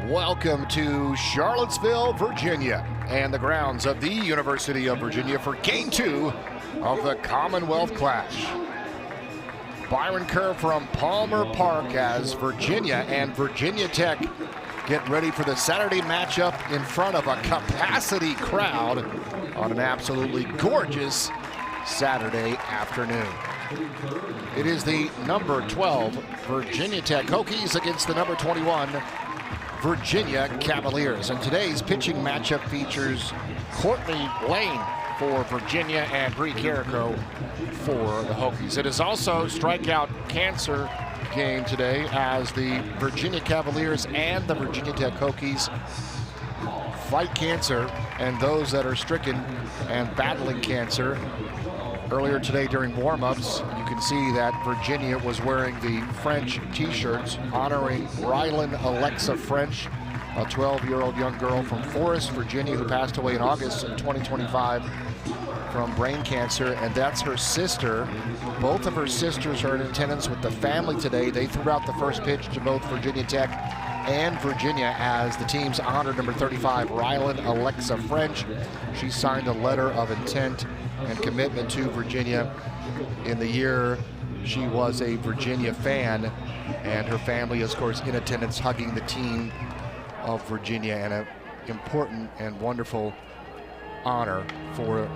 Welcome to Charlottesville, Virginia, and the grounds of the University of Virginia for Game 2 of the Commonwealth Clash. Byron Kerr from Palmer Park as Virginia and Virginia Tech get ready for the Saturday matchup in front of a capacity crowd on an absolutely gorgeous Saturday afternoon. It is the number 12 Virginia Tech Hokies against the number 21 Virginia Cavaliers. And today's pitching matchup features Courtney Lane for Virginia and Bree Carrico for the Hokies. It is also strikeout cancer game today as the Virginia Cavaliers and the Virginia Tech Hokies fight cancer, and those that are stricken and battling cancer. Earlier today during warm-ups, you can see that Virginia was wearing the French t-shirts honoring Rylan Alexa French, a 12-year-old young girl from Forest, Virginia, who passed away in August of 2025 from brain cancer, and that's her sister. Both of her sisters are in attendance with the family today. They threw out the first pitch to both Virginia Tech and Virginia as the teams honored number 35, Rylan Alexa French. She signed a letter of intent and commitment to Virginia in the year she was a Virginia fan, and her family is, of course, in attendance hugging the team of Virginia, and an important and wonderful honor for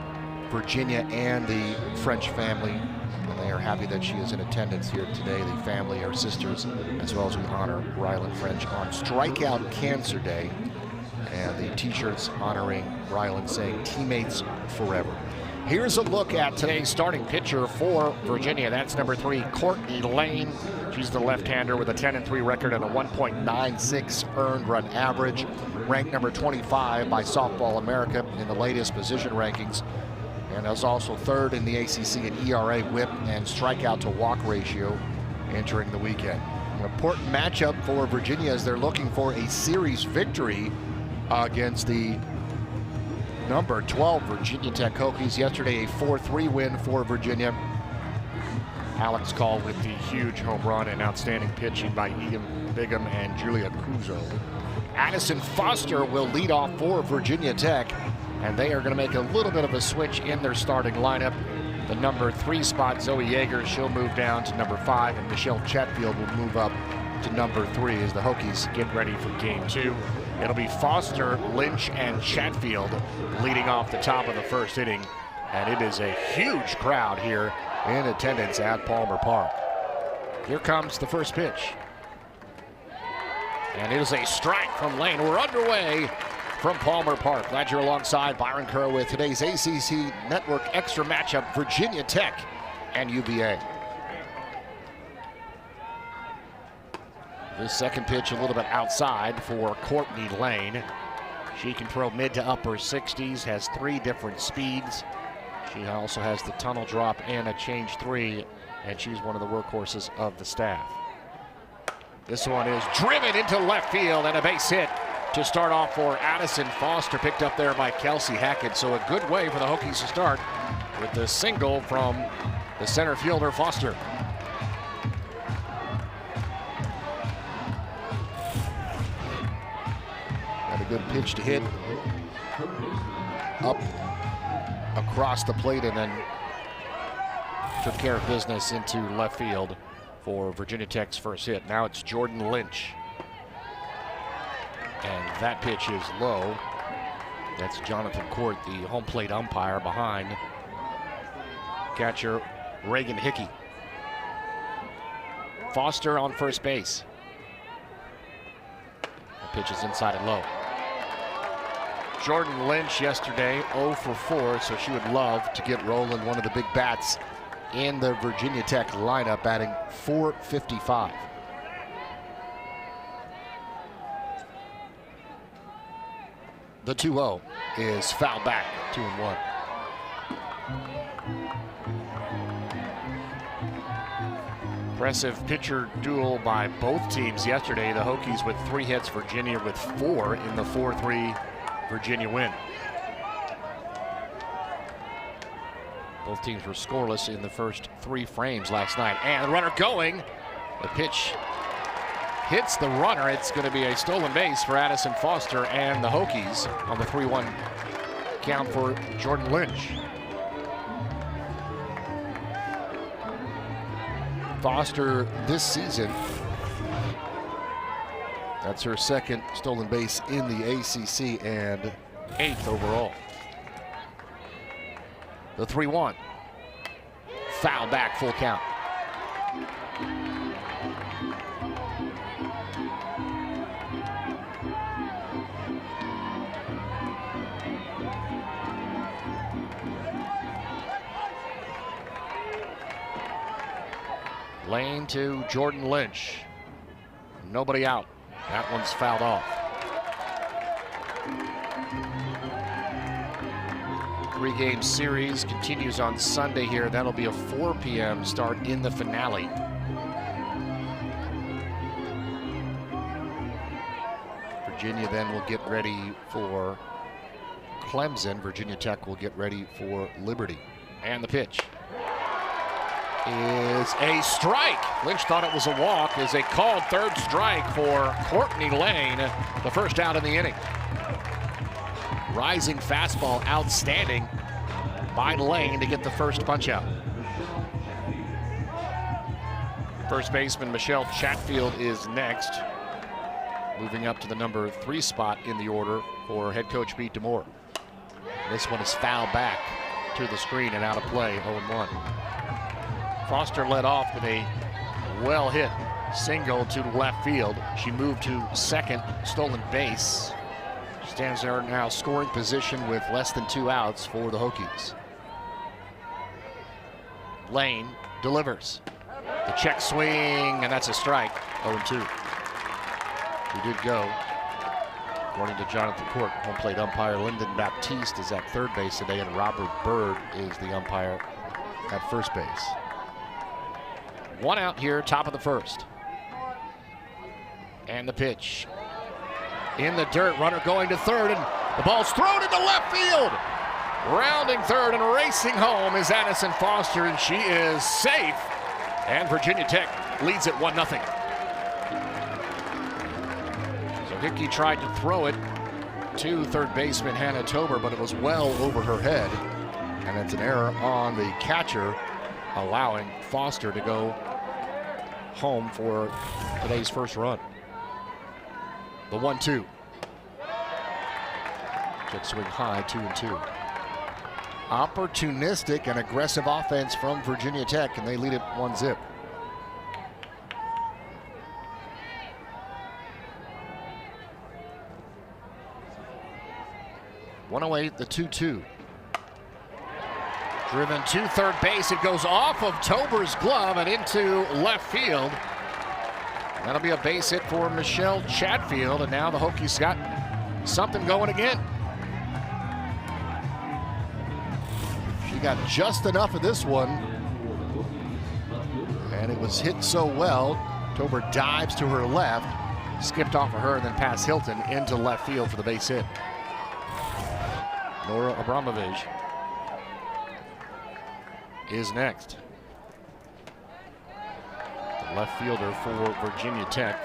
Virginia and the French family. And they are happy that she is in attendance here today. The family, our sisters, as well as we honor Rylan French on Strikeout Cancer Day, and the t-shirts honoring Rylan saying teammates forever. Here's a look at today's starting pitcher for Virginia. That's number 3, Courtney Lane. She's the left-hander with a 10-3 record and a 1.96 earned run average. Ranked number 25 by Softball America in the latest position rankings, and is also 3rd in the ACC in ERA, WHIP, and strikeout to walk ratio entering the weekend. An important matchup for Virginia as they're looking for a series victory against the number 12 Virginia Tech Hokies. Yesterday, a 4-3 win for Virginia. Alex Call with the huge home run and outstanding pitching by Ian Bigham and Julia Cuzo. Addison Foster will lead off for Virginia Tech, and they are going to make a little bit of a switch in their starting lineup. The number 3 spot, Zoe Yeager, she'll move down to number 5, and Michelle Chatfield will move up to number 3 as the Hokies get ready for game 2. It'll be Foster, Lynch, and Chatfield leading off the top of the first inning, and it is a huge crowd here in attendance at Palmer Park. Here comes the first pitch, and it is a strike from Lane. We're underway from Palmer Park. Glad you're alongside Byron Kerr with today's ACC Network Extra matchup, Virginia Tech and UVA. This second pitch a little bit outside for Courtney Lane. She can throw mid to upper 60s, has 3 different speeds. She also has the tunnel drop and a change 3, and she's one of the workhorses of the staff. This one is driven into left field, and a base hit to start off for Addison Foster, picked up there by Kelsey Hackett. So a good way for the Hokies to start with the single from the center fielder Foster. Got a good pitch to hit up across the plate, and then took care of business into left field for Virginia Tech's first hit. Now it's Jordan Lynch, and that pitch is low. That's Jonathan Court, the home plate umpire, behind catcher Reagan Hickey. Foster on first base. The pitch is inside and low. Jordan Lynch yesterday 0 for 4, so she would love to get rolling, one of the big bats in the Virginia Tech lineup, batting .455. The 2-0 is fouled back, 2-1. Impressive pitcher duel by both teams yesterday. The Hokies with 3 hits, Virginia with 4 in the 4-3 Virginia win. Both teams were scoreless in the first 3 frames last night. And the runner going. The pitch hits the runner. It's going to be a stolen base for Addison Foster and the Hokies on the 3-1 count for Jordan Lynch. Foster this season, that's her second stolen base in the ACC and 8th overall. The 3-1. Foul back, full count. Lane to Jordan Lynch. Nobody out. That one's fouled off. 3-game series continues on Sunday here. That'll be a 4 p.m. start in the finale. Virginia then will get ready for Clemson. Virginia Tech will get ready for Liberty. And the pitch is a strike. Lynch thought it was a walk. Is a called third strike for Courtney Lane, the first out in the inning. Rising fastball, outstanding by Lane to get the first punch out. First baseman Michelle Chatfield is next, moving up to the number 3 spot in the order for head coach Pete DeMoore. This one is fouled back to the screen and out of play, 0-1. Foster led off with a well-hit single to left field. She moved to second, stolen base. She stands there now scoring position with less than 2 outs for the Hokies. Lane delivers. The check swing, and that's a strike, 0-2. He did go. According to Jonathan Court, home plate umpire Lyndon Baptiste is at third base today, and Robert Bird is the umpire at first base. 1 out here, top of the first. And the pitch. In the dirt, runner going to third, and the ball's thrown into left field. Rounding third and racing home is Addison Foster, and she is safe. And Virginia Tech leads it 1-0. So Hickey tried to throw it to third baseman Hannah Tober, but it was well over her head. And it's an error on the catcher, allowing Foster to go home for today's first run. The 1-2. Jet swing high, 2-2. Opportunistic and aggressive offense from Virginia Tech, and they lead it 1-0. .108, the 2-2. Driven to third base. It goes off of Tober's glove and into left field. That'll be a base hit for Michelle Chatfield, and now the Hokies got something going again. She got just enough of this one, and it was hit so well. Tober dives to her left, skipped off of her, and then past Hilton into left field for the base hit. Nora Abramovich is next. The left fielder for Virginia Tech.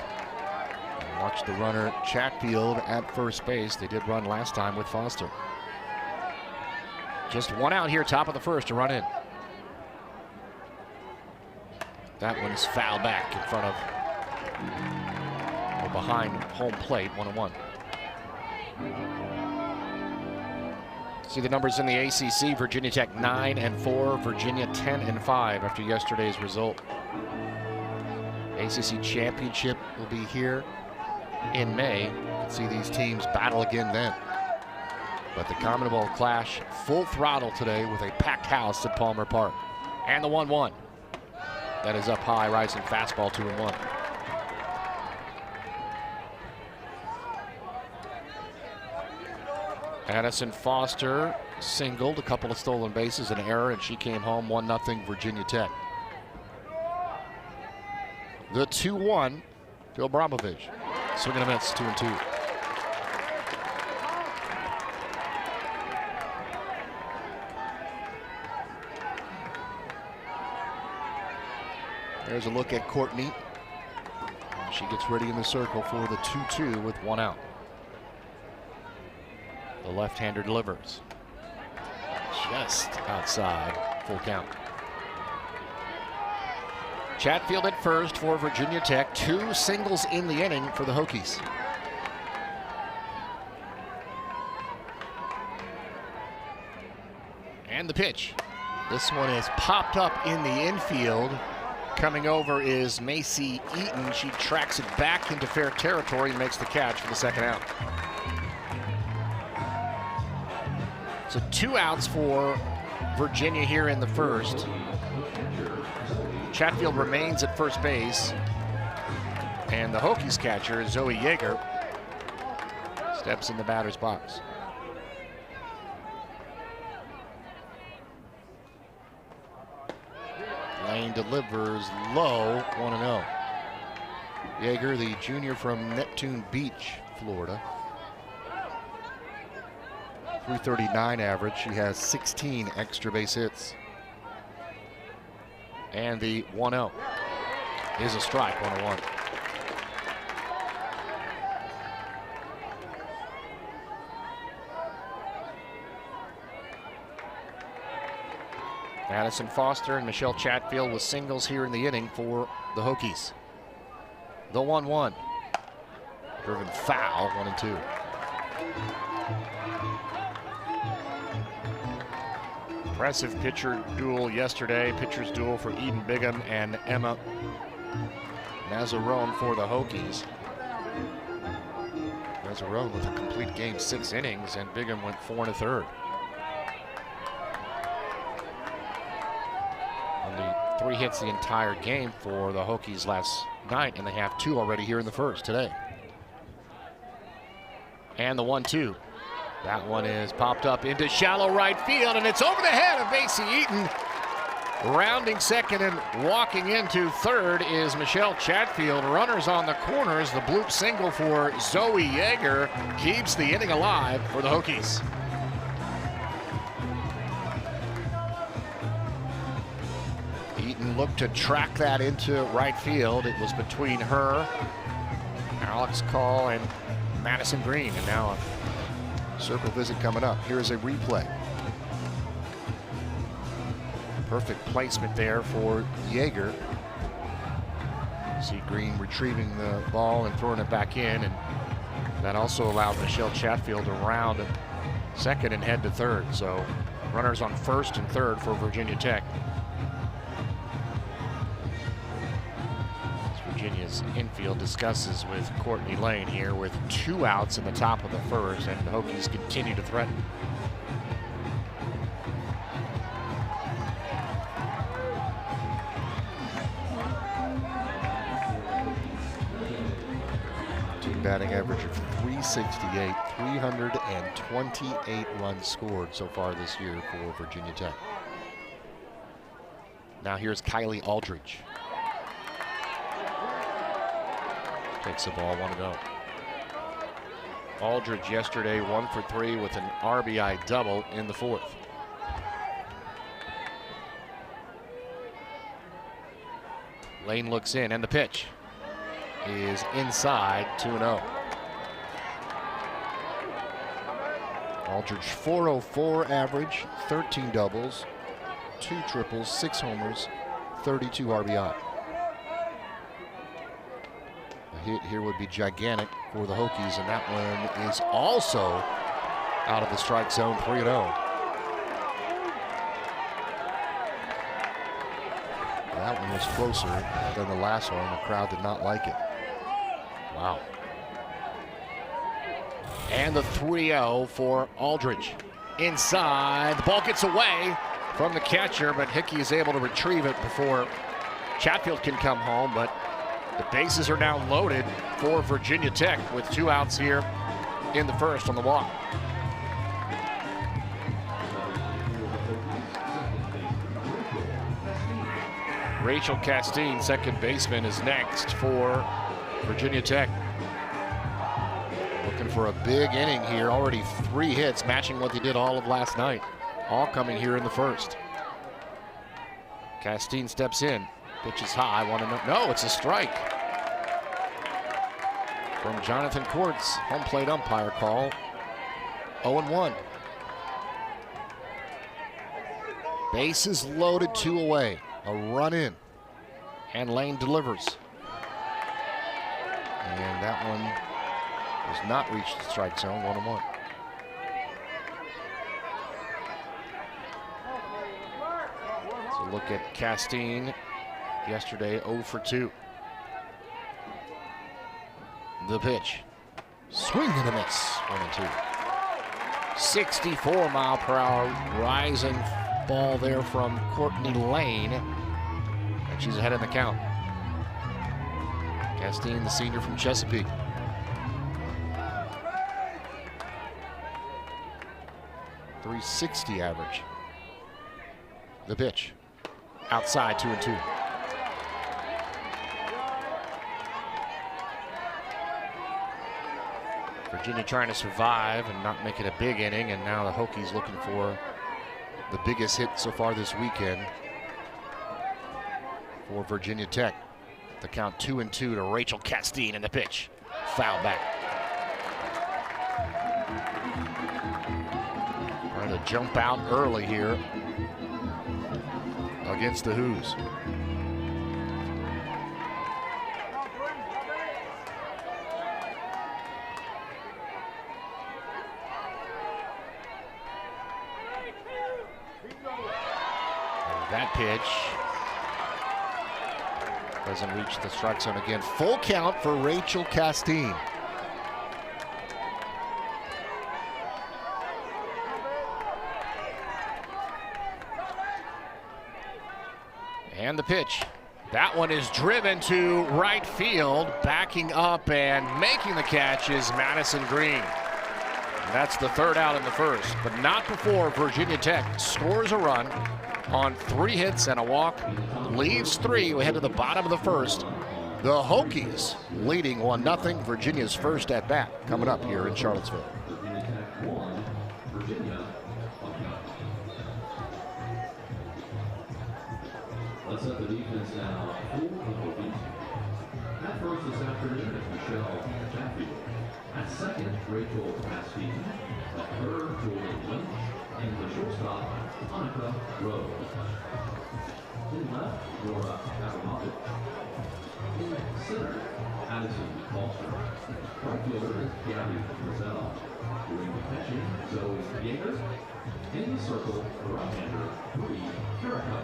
And watch the runner Chatfield at first base. They did run last time with Foster. Just 1 out here, top of the first, to run in. That one is fouled back in front of, or behind home plate, 1-1. See the numbers in the ACC. Virginia Tech 9-4, Virginia 10-5 after yesterday's result. ACC championship will be here in May. See these teams battle again then. But the Commonwealth Clash full throttle today with a packed house at Palmer Park. And the 1-1. That is up high, rising fastball, 2-1. Addison Foster singled, a couple of stolen bases, an error, and she came home 1-0 Virginia Tech. The 2-1 to Abramovich. Swing and a miss, 2-2. There's a look at Courtney. She gets ready in the circle for the 2-2 with 1 out. The left-hander delivers. Just outside, full count. Chatfield at first for Virginia Tech. 2 singles in the inning for the Hokies. And the pitch. This one is popped up in the infield. Coming over is Macy Eaton. She tracks it back into fair territory and makes the catch for the 2nd out. So 2 outs for Virginia here in the first. Chatfield remains at first base. And the Hokies catcher, Zoe Yeager, steps in the batter's box. Lane delivers low, 1-0. Yeager, the junior from Neptune Beach, Florida. .339 average. She has 16 extra base hits. And the 1-0 is a strike, 1-1. Madison Foster and Michelle Chatfield with singles here in the inning for the Hokies. The 1-1. Driven foul, 1-2. Impressive pitcher duel yesterday. Pitchers duel for Eden Bigham and Emma Nazarone for the Hokies. Nazarone with a complete game, 6 innings, and Bigham went 4 1/3. Only 3 hits the entire game for the Hokies last night, and they have 2 already here in the first today. And the 1-2. That one is popped up into shallow right field, and it's over the head of Macy Eaton. Rounding second and walking into third is Michelle Chatfield. Runners on the corners. The bloop single for Zoe Yeager keeps the inning alive for the Hokies. Eaton looked to track that into right field. It was between her, Alex Call, and Madison Green, and now a circle visit coming up. Here's a replay. Perfect placement there for Yeager. See Green retrieving the ball and throwing it back in, and that also allowed Michelle Chatfield to round second and head to third. So runners on first and third for Virginia Tech. Virginia's infield discusses with Courtney Lane here with 2 outs in the top of the first, and the Hokies continue to threaten. Team batting average of .368, 328 runs scored so far this year for Virginia Tech. Now here's Kylie Aldridge. Takes the ball, 1-0. Aldridge yesterday 1 for 3 with an RBI double in the fourth. Lane looks in, and the pitch is inside, 2-0. Aldridge 404 average, 13 doubles, 2 triples, 6 homers, 32 RBI. Hit here would be gigantic for the Hokies, and that one is also out of the strike zone, 3-0. That one was closer than the last one. The crowd did not like it. Wow. And the 3-0 for Aldridge. Inside, the ball gets away from the catcher, but Hickey is able to retrieve it before Chatfield can come home, but the bases are now loaded for Virginia Tech with 2 outs here in the first on the walk. Rachel Castine, second baseman, is next for Virginia Tech. Looking for a big inning here. Already 3 hits, matching what they did all of last night. All coming here in the first. Castine steps in. Pitch is high, 1-0. No, it's a strike. from Jonathan Courts. Home plate umpire call. 0-1. Bases loaded, 2 away. A run in. And Lane delivers. And that one does not reach the strike zone. 1-1. So look at Castine. Yesterday, 0 for 2. The pitch. Swing and a miss. 1-2. 64 mile per hour rising ball there from Courtney Lane. And she's ahead in the count. Castine, the senior from Chesapeake. .360 average. The pitch. Outside, 2-2. Virginia trying to survive and not make it a big inning, and now the Hokies looking for the biggest hit so far this weekend for Virginia Tech. The count 2-2 to Rachel Castine, and the pitch. Foul back. Trying to jump out early here against the Hoos. That pitch doesn't reach the strike zone again. Full count for Rachel Castine. And the pitch. That one is driven to right field. Backing up and making the catch is Madison Green. That's the third out in the first, but not before Virginia Tech scores a run on 3 hits and a walk, leaves 3. We head to the bottom of the first. The Hokies leading 1-0. Virginia's first at bat coming up here in Charlottesville. Let's set the defense now for the Hokies. At first this afternoon is Michelle Chatfield. At second, Rachel Castine. At third, Jordan Lynch. And the shortstop, Monica Rose. In left, Laura Abramovich. In center, Addison Foster. Right fielder is Gabby Rizal. Doing the pitching, Zoe Yeager. In the circle, the right-hander, Bree Carrico.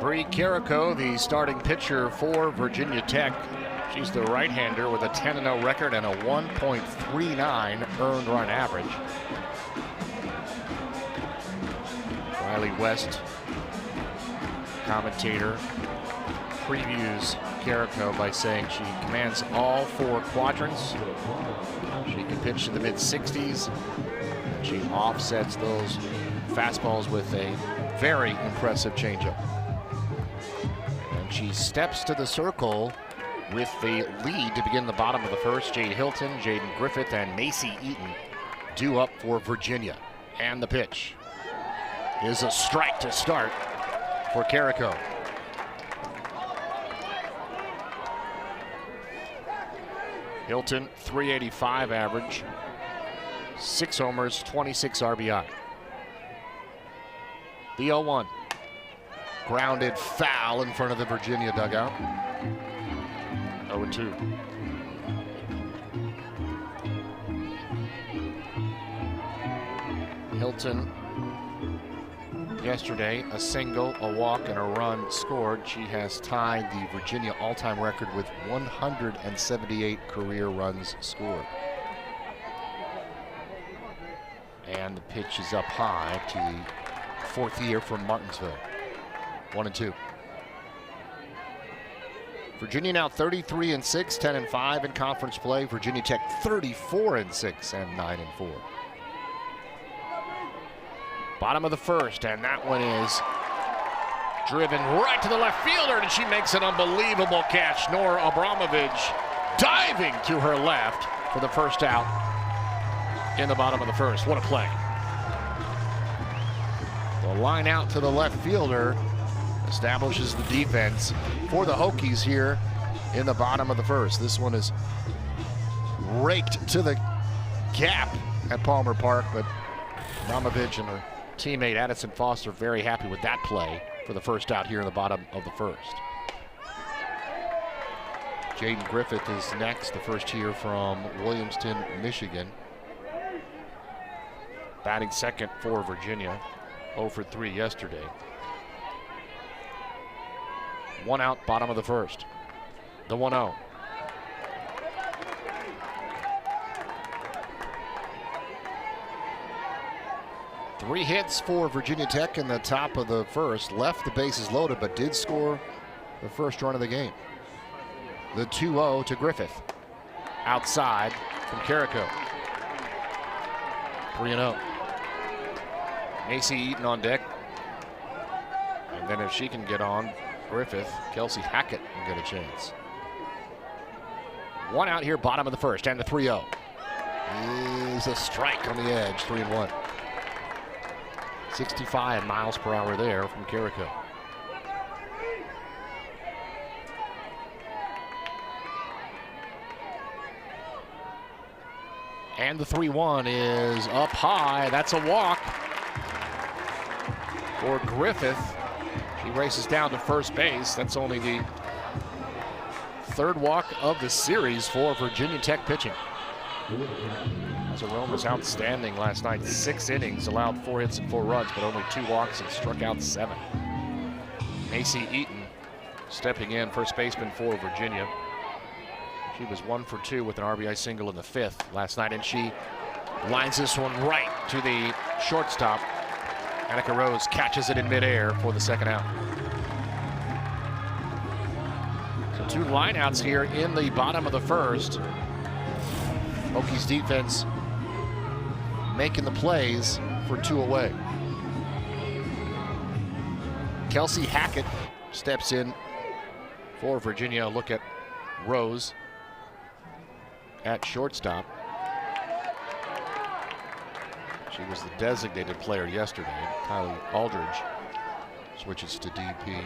Bree Carrico, the starting pitcher for Virginia Tech. She's the right-hander with a 10-0 record and a 1.39 earned run average. Riley West, commentator, previews Carrico by saying she commands all 4 quadrants. She can pitch to the mid-60s. She offsets those fastballs with a very impressive changeup. And she steps to the circle with the lead to begin the bottom of the first. Jade Hilton, Jaden Griffith, and Macy Eaton due up for Virginia. And the pitch is a strike to start for Carrico. Hilton, 385 average, 6 homers, 26 RBI. The 0-1. Grounded foul in front of the Virginia dugout. 0-2. Hilton Yesterday, a single, a walk, and a run scored. She has tied the Virginia all-time record with 178 career runs scored. And the pitch is up high to the fourth year from Martinsville. 1-2. Virginia now 33-6, 10-5 in conference play. Virginia Tech 34-6 and 9-4. Bottom of the first, and that one is driven right to the left fielder, and she makes an unbelievable catch. Nora Abramovich diving to her left for the first out in the bottom of the first. What a play. The line out to the left fielder establishes the defense for the Hokies here in the bottom of the first. This one is raked to the gap at Palmer Park, but Abramovich and her teammate Addison Foster very happy with that play for the first out here in the bottom of the first. Jaden Griffith is next, the first here from Williamston, Michigan. Batting second for Virginia, 0 for 3 yesterday. One out, bottom of the first. The 1-0. Three hits for Virginia Tech in the top of the first. Left the bases loaded, but did score the first run of the game. The 2-0 to Griffith. Outside from Carrico. 3-0. Macy Eaton on deck. And then if she can get on Griffith, Kelsey Hackett will get a chance. One out here, bottom of the first, and the 3-0. Is a strike on the edge, 3-1. 65 miles per hour there from Carrico. And the 3-1 is up high. That's a walk for Griffith. She races down to first base. That's only the third walk of the series for Virginia Tech pitching. Jerome was outstanding last night. 6 innings, allowed 4 hits and 4 runs, but only 2 walks and struck out 7. Macy Eaton stepping in, first baseman for Virginia. She was 1 for 2 with an RBI single in the 5th last night, and she lines this one right to the shortstop. Annika Rose catches it in midair for the second out. So 2 lineouts here in the bottom of the first. Hokies defense making the plays for 2 away. Kelsey Hackett steps in for Virginia. A look at Rose at shortstop. She was the designated player yesterday. Kylie Aldridge switches to DP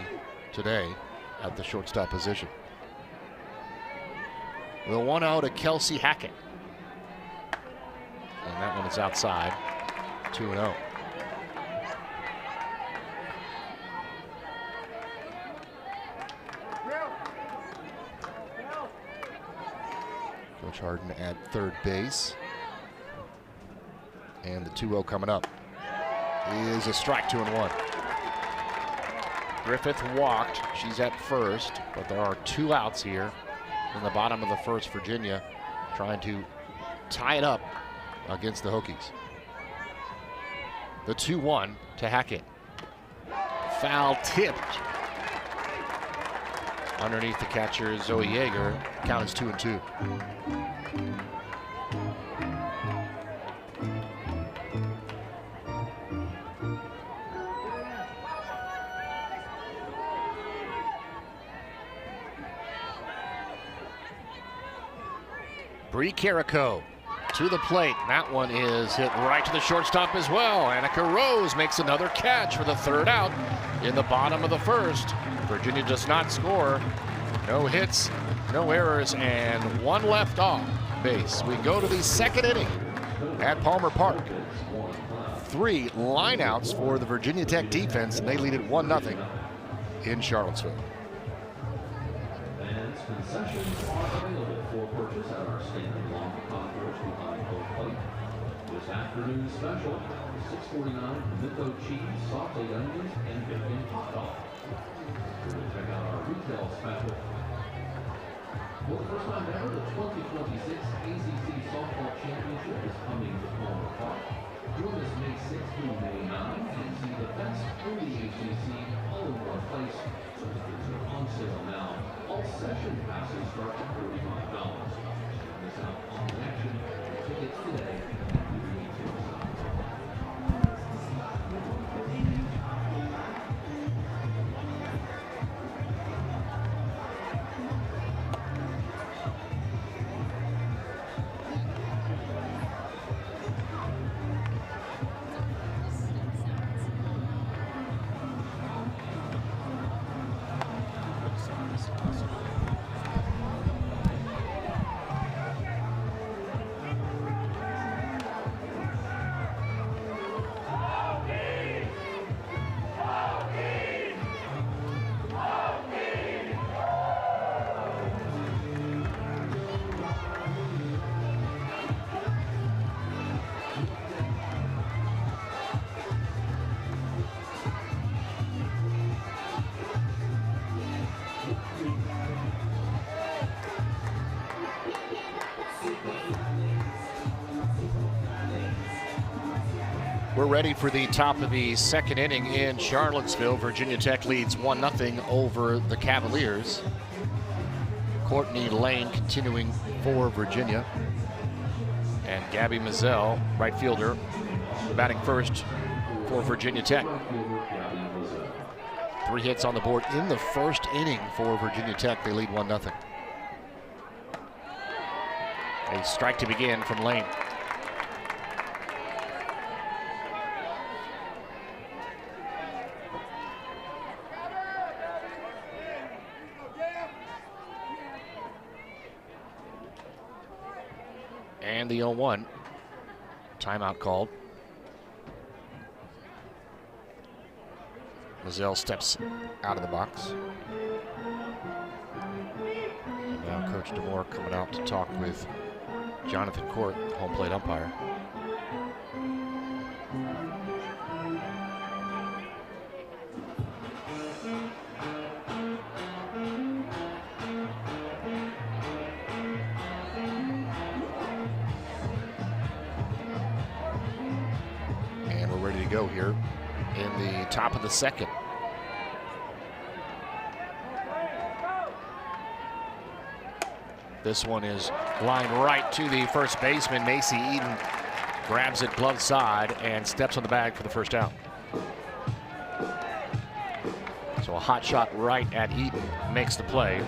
today at the shortstop position. The 1-0 to Kelsey Hackett. And that one is outside, 2-0. Coach Harden at third base. And the 2-0 coming up is a strike, 2-1. Griffith walked. She's at first, but there are 2 outs here in the bottom of the first. Virginia trying to tie it up against the Hokies. The 2-1 to Hackett. Foul tipped underneath the catcher, Zoe Yeager. Count is 2-2. Bree Carrico to the plate. That one is hit right to the shortstop as well. Annika Rose makes another catch for the 3rd out in the bottom of the first. Virginia does not score. No hits, no errors, and 1 left off base. We go to the 2nd inning at Palmer Park. 3 lineouts for the Virginia Tech defense, and they lead it 1-0 in Charlottesville. Concessions are available for purchase at our standing long concourse behind home plate. This afternoon's special, 649 pimento cheese, sauteed onions, and bacon hot dog. Here to check out our retail special. For the first time ever, the 2026 ACC Softball Championship is coming to Palmer Park. Join us May 6th through May 9th and see the best in the ACC all in one place. Tickets are on sale now. All session passes start at $45. Miss out on the action. Tickets today. We're ready for the top of the second inning in Charlottesville. Virginia Tech leads 1-0 over the Cavaliers. Courtney Lane continuing for Virginia. And Gabby Mizell, right fielder, batting first for Virginia Tech. 3 hits on the board in the first inning for Virginia Tech. They lead 1-0. A strike to begin from Lane. And the 0-1. Timeout called. Mizell steps out of the box. And now Coach DeMore coming out to talk with Jonathan Court, home plate umpire. Go here in the top of the second. This one is lined right to the first baseman. Macy Eden grabs it glove side and steps on the bag for the first out. So a hot shot right at Eden makes the play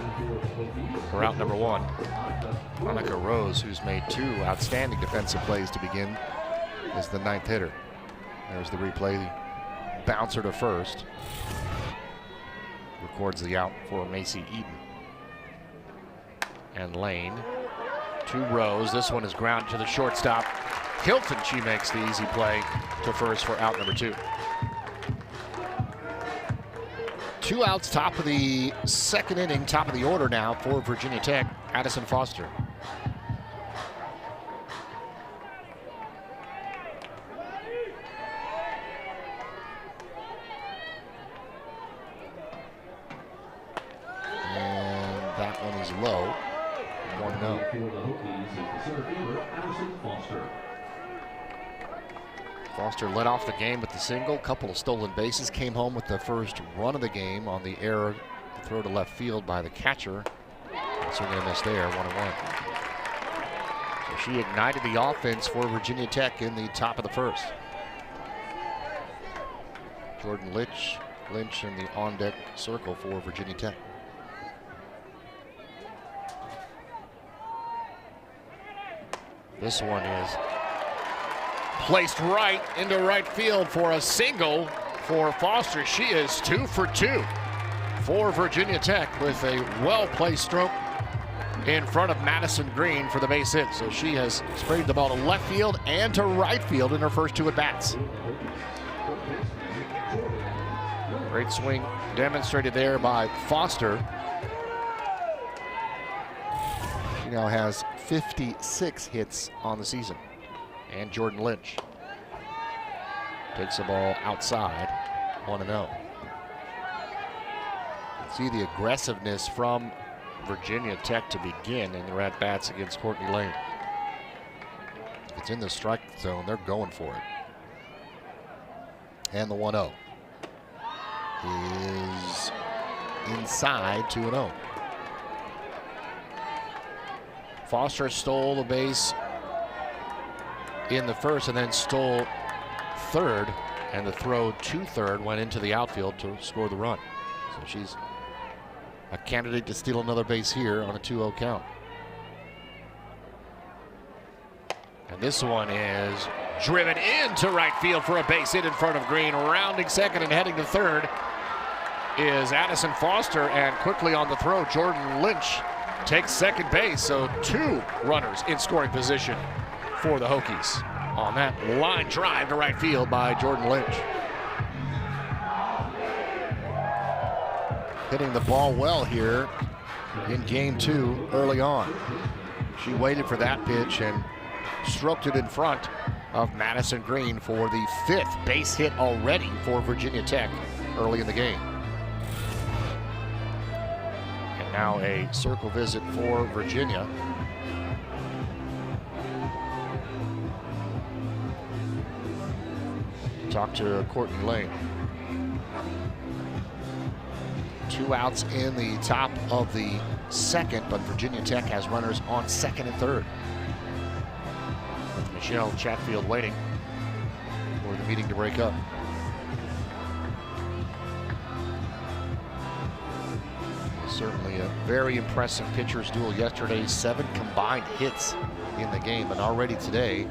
for out number 1. Monica Rose, who's made 2 outstanding defensive plays to begin, is the 9th hitter. There's the replay. The bouncer to first. Records the out for Macy Eden. And Lane to Rose. This one is grounded to the shortstop. Hilton, she makes the easy play to first for out number 2. 2 outs, top of the second inning, top of the order now for Virginia Tech. Addison Foster. Low. 1-0. Foster led off the game with the single, couple of stolen bases, came home with the first run of the game on the error, the throw to left field by the catcher. Swinging and a miss there, 1-1. So she ignited the offense for Virginia Tech in the top of the first. Jordan Lynch in the on-deck circle for Virginia Tech. This one is placed right into right field for a single for Foster. She is 2 for 2 for Virginia Tech with a well-placed stroke in front of Madison Green for the base hit. So she has sprayed the ball to left field and to right field in her first 2 at-bats. Great swing demonstrated there by Foster. She now has 56 hits on the season And Jordan Lynch takes the ball outside, 1-0. See the aggressiveness from Virginia Tech to begin in their at-bats against Courtney Lane. If it's in the strike zone, they're going for it. And the 1-0 is inside, 2-0. Foster stole the base in the first and then stole third, and the throw to third went into the outfield to score the run. So she's a candidate to steal another base here on a 2-0 count. And this one is driven into right field for a base hit in front of Green. Rounding second and heading to third is Addison Foster, and quickly on the throw, Jordan Lynch takes second base. So 2 runners in scoring position for the Hokies on that line drive to right field by Jordan Lynch. Hitting the ball well here in game 2 early on. She waited for that pitch and stroked it in front of Madison Green for the 5th base hit already for Virginia Tech early in the game. And now a circle visit for Virginia. Talk to Courtney Lane. 2 outs in the top of the second, but Virginia Tech has runners on second and third. With Michelle Chatfield waiting for the meeting to break up. Certainly a very impressive pitcher's duel yesterday. 7 combined hits in the game, and already today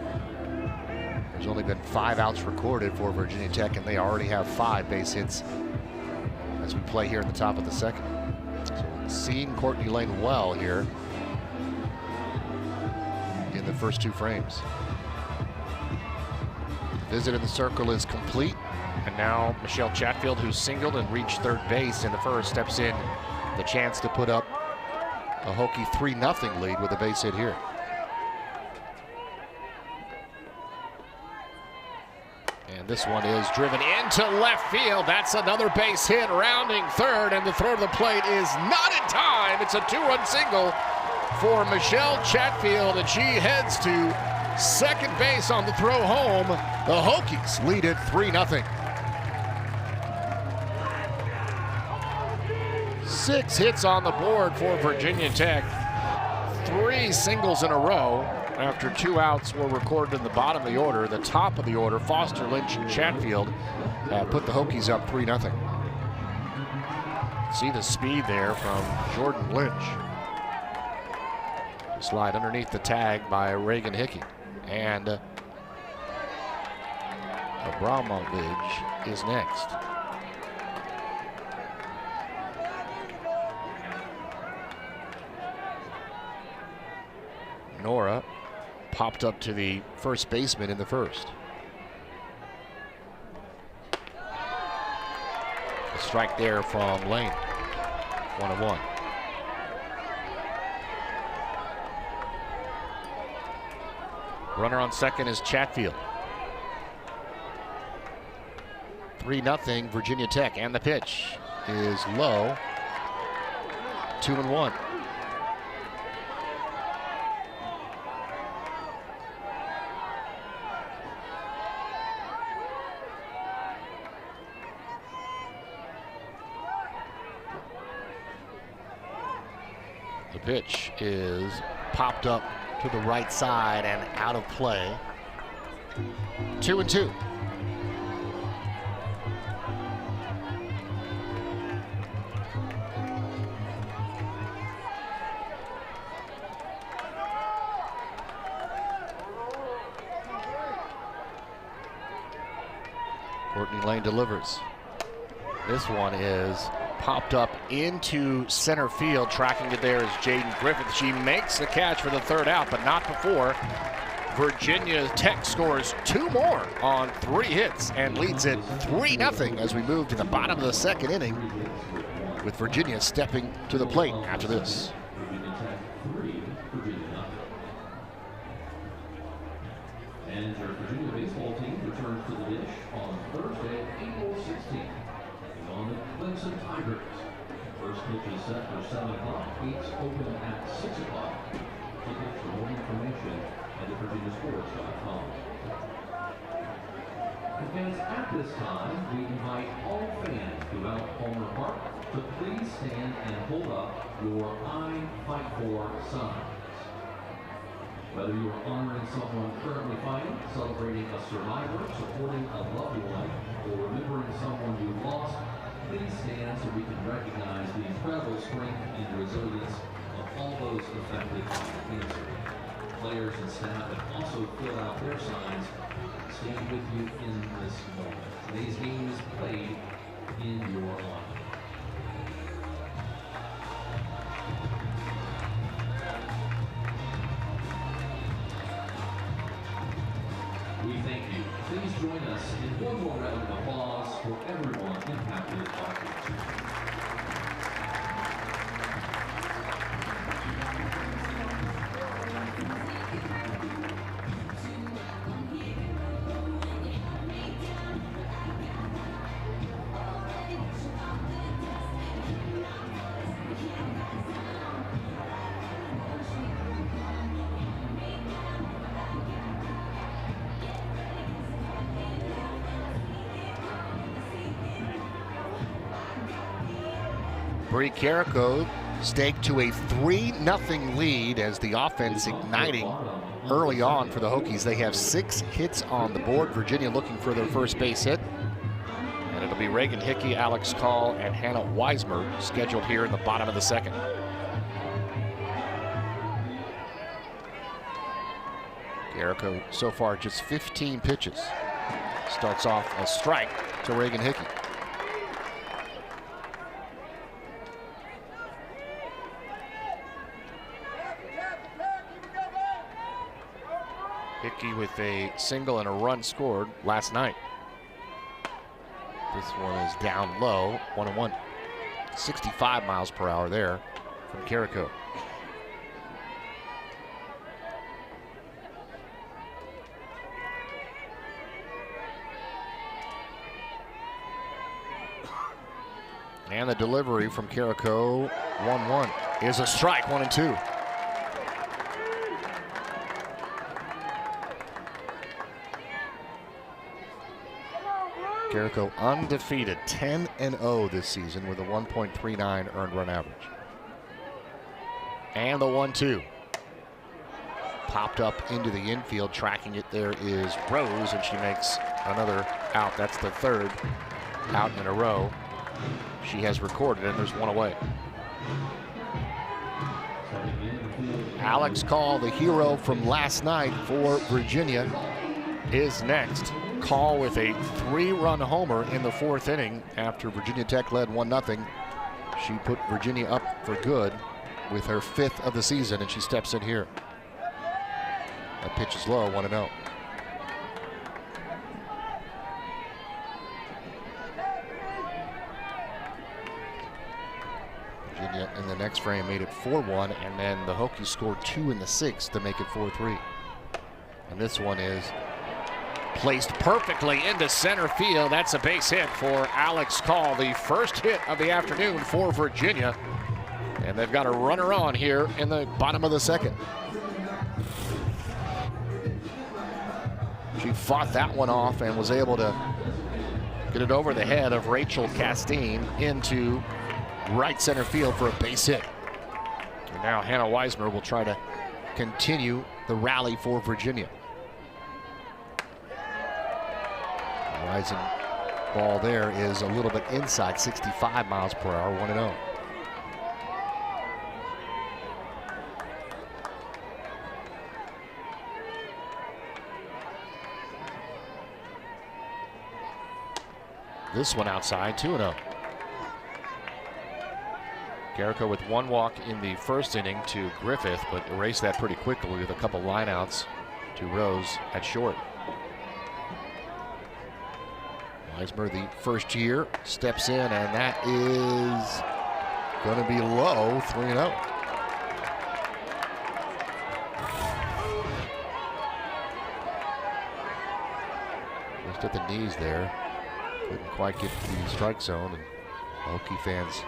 there's only been 5 outs recorded for Virginia Tech, and they already have 5 base hits as we play here in the top of the second. So seeing Courtney Lane well here in the first 2 frames. The visit in the circle is complete, and now Michelle Chatfield, who singled and reached third base in the first, steps in the chance to put up a Hokie 3-0 lead with a base hit here. And this one is driven into left field. That's another base hit, rounding third, and the throw to the plate is not in time. It's a 2-run single for Michelle Chatfield, and she heads to second base on the throw home. The Hokies lead it 3-0. 6 hits on the board for Virginia Tech. 3 singles in a row. After 2 outs were recorded in the bottom of the order, the top of the order, Foster, Lynch, and Chatfield put the Hokies up 3-0. See the speed there from Jordan Lynch. Slide underneath the tag by Reagan Hickey. And Abramovich is next. Nora popped up to the first baseman in the first. A strike there from Lane. 1-1. Runner on second is Chatfield. 3-0 Virginia Tech, and the pitch is low. 2-1. The pitch is popped up to the right side and out of play. 2-2. Courtney Lane delivers. This one is popped up into center field. Tracking it there is Jaden Griffith. She makes the catch for the third out, but not before Virginia Tech scores 2 more on 3 hits and leads it 3-0 as we move to the bottom of the second inning, with Virginia stepping to the plate after this. And your Virginia baseball team returns to the dish on Thursday, April 16th. On the Clemson Tigers. First pitch is set for 7 o'clock. Gates open at 6 o'clock. Tickets for more information at thevirginiasports.com. And fans, at this time, we invite all fans throughout Palmer Park to please stand and hold up your I Fight For signs. Whether you are honoring someone currently fighting, celebrating a survivor, supporting a loved one, or remembering someone you lost, please stand so we can recognize the incredible strength and resilience of all those affected by cancer. Players and staff have also filled out their signs, stand with you in this moment. Today's game is played in your honor. We thank you. Please join us in one more round of applause for everyone impacted by cancer. Bree Carrico staked to a 3-0 lead as the offense igniting early on for the Hokies. They have 6 hits on the board. Virginia looking for their first base hit. And it'll be Reagan Hickey, Alex Call, and Hannah Weismer scheduled here in the bottom of the second. Carrico so far just 15 pitches. Starts off a strike to Reagan Hickey. Hickey with a single and a run scored last night. This one is down low, 1-1. 65 miles per hour there from Carrico. And the delivery from Carrico, 1-1, is a strike, 1-2. Carrico undefeated, 10-0 this season with a 1.39 earned run average. And the 1-2. Popped up into the infield, tracking it there is Rose, and she makes another out. That's the third out in a row she has recorded, and there's one away. Alex Call, the hero from last night for Virginia, is next. Call with a 3-run homer in the 4th inning after Virginia Tech led 1-0. She put Virginia up for good with her 5th of the season, and she steps in here. That pitch is low, 1-0. Virginia in the next frame made it 4-1, and then the Hokies scored 2 in the 6th to make it 4-3. And this one is placed perfectly into center field. That's a base hit for Alex Call, the first hit of the afternoon for Virginia. And they've got a runner on here in the bottom of the second. She fought that one off and was able to get it over the head of Rachel Castine into right center field for a base hit. And now Hannah Weismer will try to continue the rally for Virginia. Rising ball there is a little bit inside, 65 miles per hour, 1-0. This one outside, 2-0. Carrico with 1 walk in the 1st inning to Griffith, but erased that pretty quickly with a couple lineouts to Rose at short. Weismer, the first year, steps in, and that is going to be low, 3-0. Just at the knees there. Couldn't quite get to the strike zone, and Hokie fans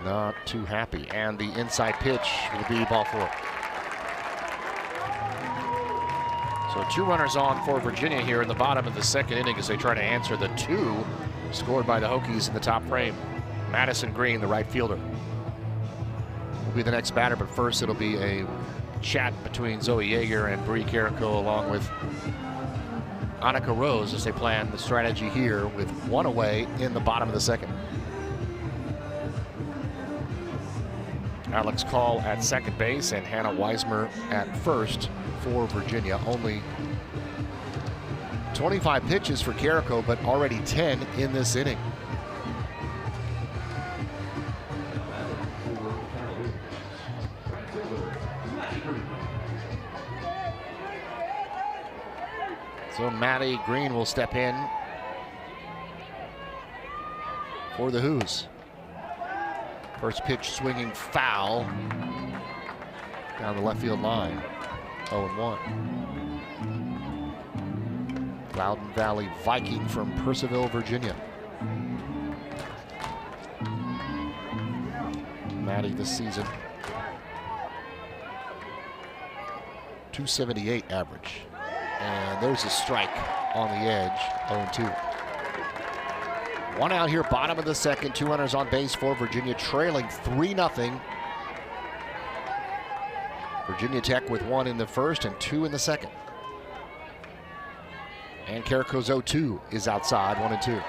not too happy. And the inside pitch will be ball 4. So 2 runners on for Virginia here in the bottom of the second inning as they try to answer the 2 scored by the Hokies in the top frame. Madison Green, the right fielder, will be the next batter, but first it'll be a chat between Zoe Yeager and Bree Carrico along with Annika Rose as they plan the strategy here with 1 away in the bottom of the second. Alex Call at second base and Hannah Weismer at first for Virginia. Only 25 pitches for Carrico, but already 10 in this inning. So Maddie Green will step in for the Hoos. First pitch swinging foul down the left field line. 0-1. Loudon Valley Viking from Purcellville, Virginia. Maddie this season, .278 average. And there's a strike on the edge, 0-2. 1 out here, bottom of the second, 2 runners on base for Virginia, trailing 3-0. Virginia Tech with 1 in the first and 2 in the second. And Carrico's 0-2 is outside, 1-2.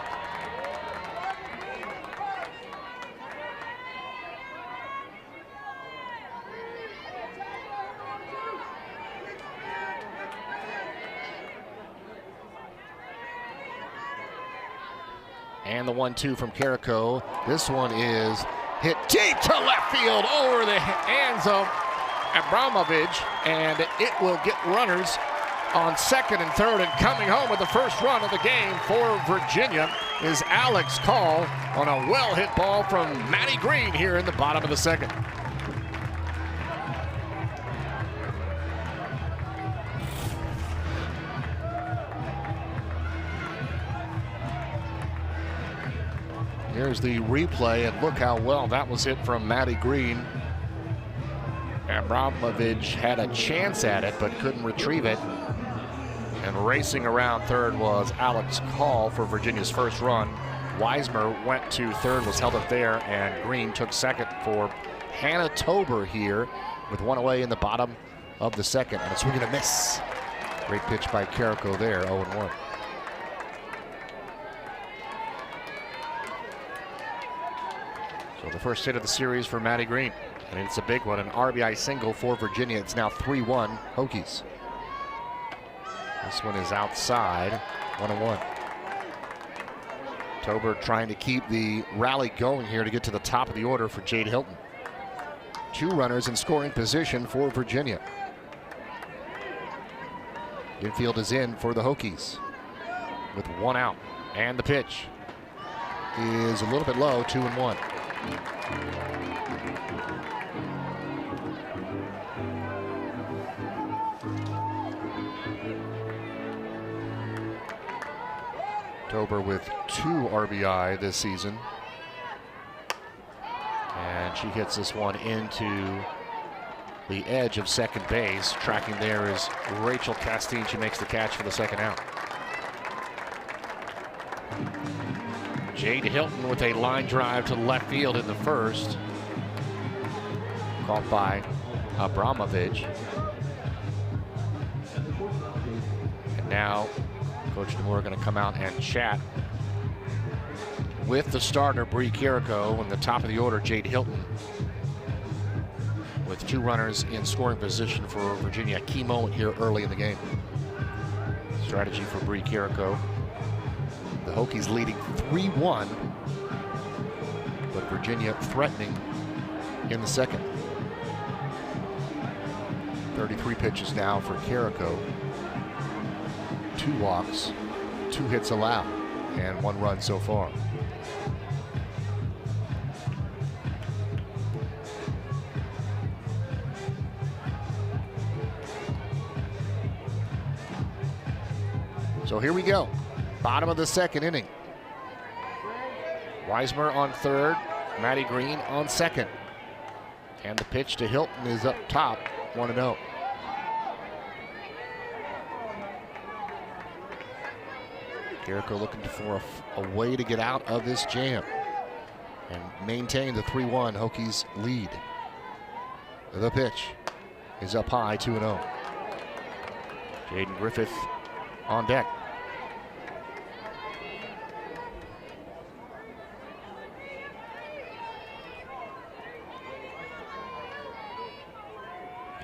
And the 1-2 from Carrico. This one is hit deep to left field over the hands of Abramovich, and it will get runners on second and third, and coming home with the first run of the game for Virginia is Alex Call on a well-hit ball from Maddie Green here in the bottom of the second. Here's the replay, and look how well that was hit from Maddie Green. Abramovich had a chance at it, but couldn't retrieve it. And racing around third was Alex Call for Virginia's first run. Weismer went to third, was held up there, and Green took second for Hannah Tober here with 1 away in the bottom of the second. And a swing and a miss. Great pitch by Carrico there, 0-1. So the first hit of the series for Maddie Green, and it's a big one, an RBI single for Virginia. It's now 3-1 Hokies. This one is outside, 1-1. Tober trying to keep the rally going here to get to the top of the order for Jade Hilton. 2 runners in scoring position for Virginia. Infield is in for the Hokies with 1 out, and the pitch is a little bit low, 2-1. Tober with 2 RBI this season. And she hits this one into the edge of second base. Tracking there is Rachel Castine. She makes the catch for the second out. Jade Hilton with a line drive to left field in the first. Caught by Abramovich. And now Coach DeMoor going to come out and chat with the starter, Bree Carrico, in the top of the order, Jade Hilton. With 2 runners in scoring position for Virginia. A key moment here early in the game. Strategy for Bree Carrico. The Hokies leading 3-1, but Virginia threatening in the second. 33 pitches now for Carrico. 2 walks, 2 hits allowed, and 1 run so far. So here we go. Bottom of the second inning. Weismer on third, Matty Green on second. And the pitch to Hilton is up top, 1-0. Carrico looking for a way to get out of this jam and maintain the 3-1 Hokies lead. The pitch is up high, 2-0. Jaden Griffith on deck.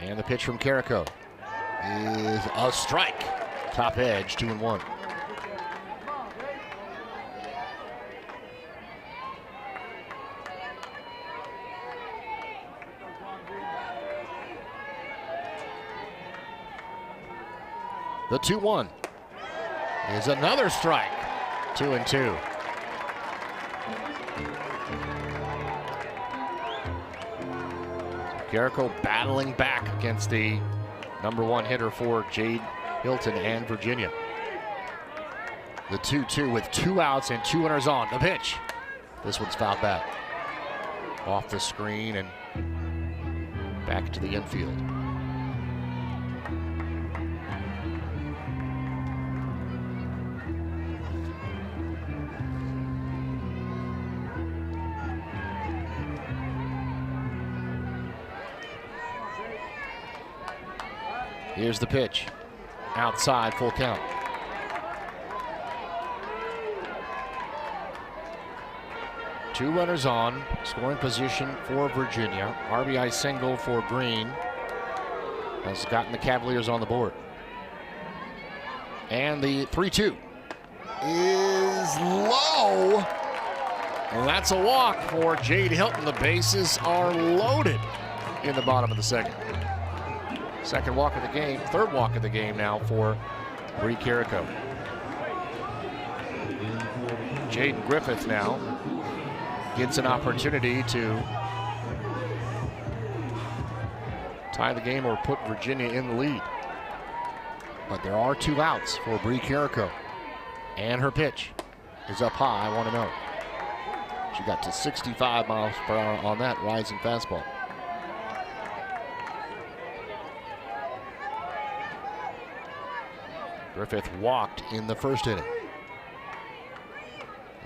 And the pitch from Carrico is a strike. Top edge, 2-1. The 2-1 is another strike. 2-2. Carrico battling back against the #1 hitter for Jade Hilton and Virginia. The 2-2 with 2 outs and 2 runners on. The pitch. This one's fouled back. Off the screen and back to the infield. Here's the pitch. Outside, full count. Two runners on, scoring position for Virginia. RBI single for Green has gotten the Cavaliers on the board. And the 3-2 is low. And that's a walk for Jade Hilton. The bases are loaded in the bottom of the second. Second walk of the game, third walk of the game now for Bree Carrico. Jaden Griffith now gets an opportunity to tie the game or put Virginia in the lead. But there are 2 outs for Bree Carrico. And her pitch is up high, 1-0. She got to 65 miles per hour on that rising fastball. Griffith walked in the first inning.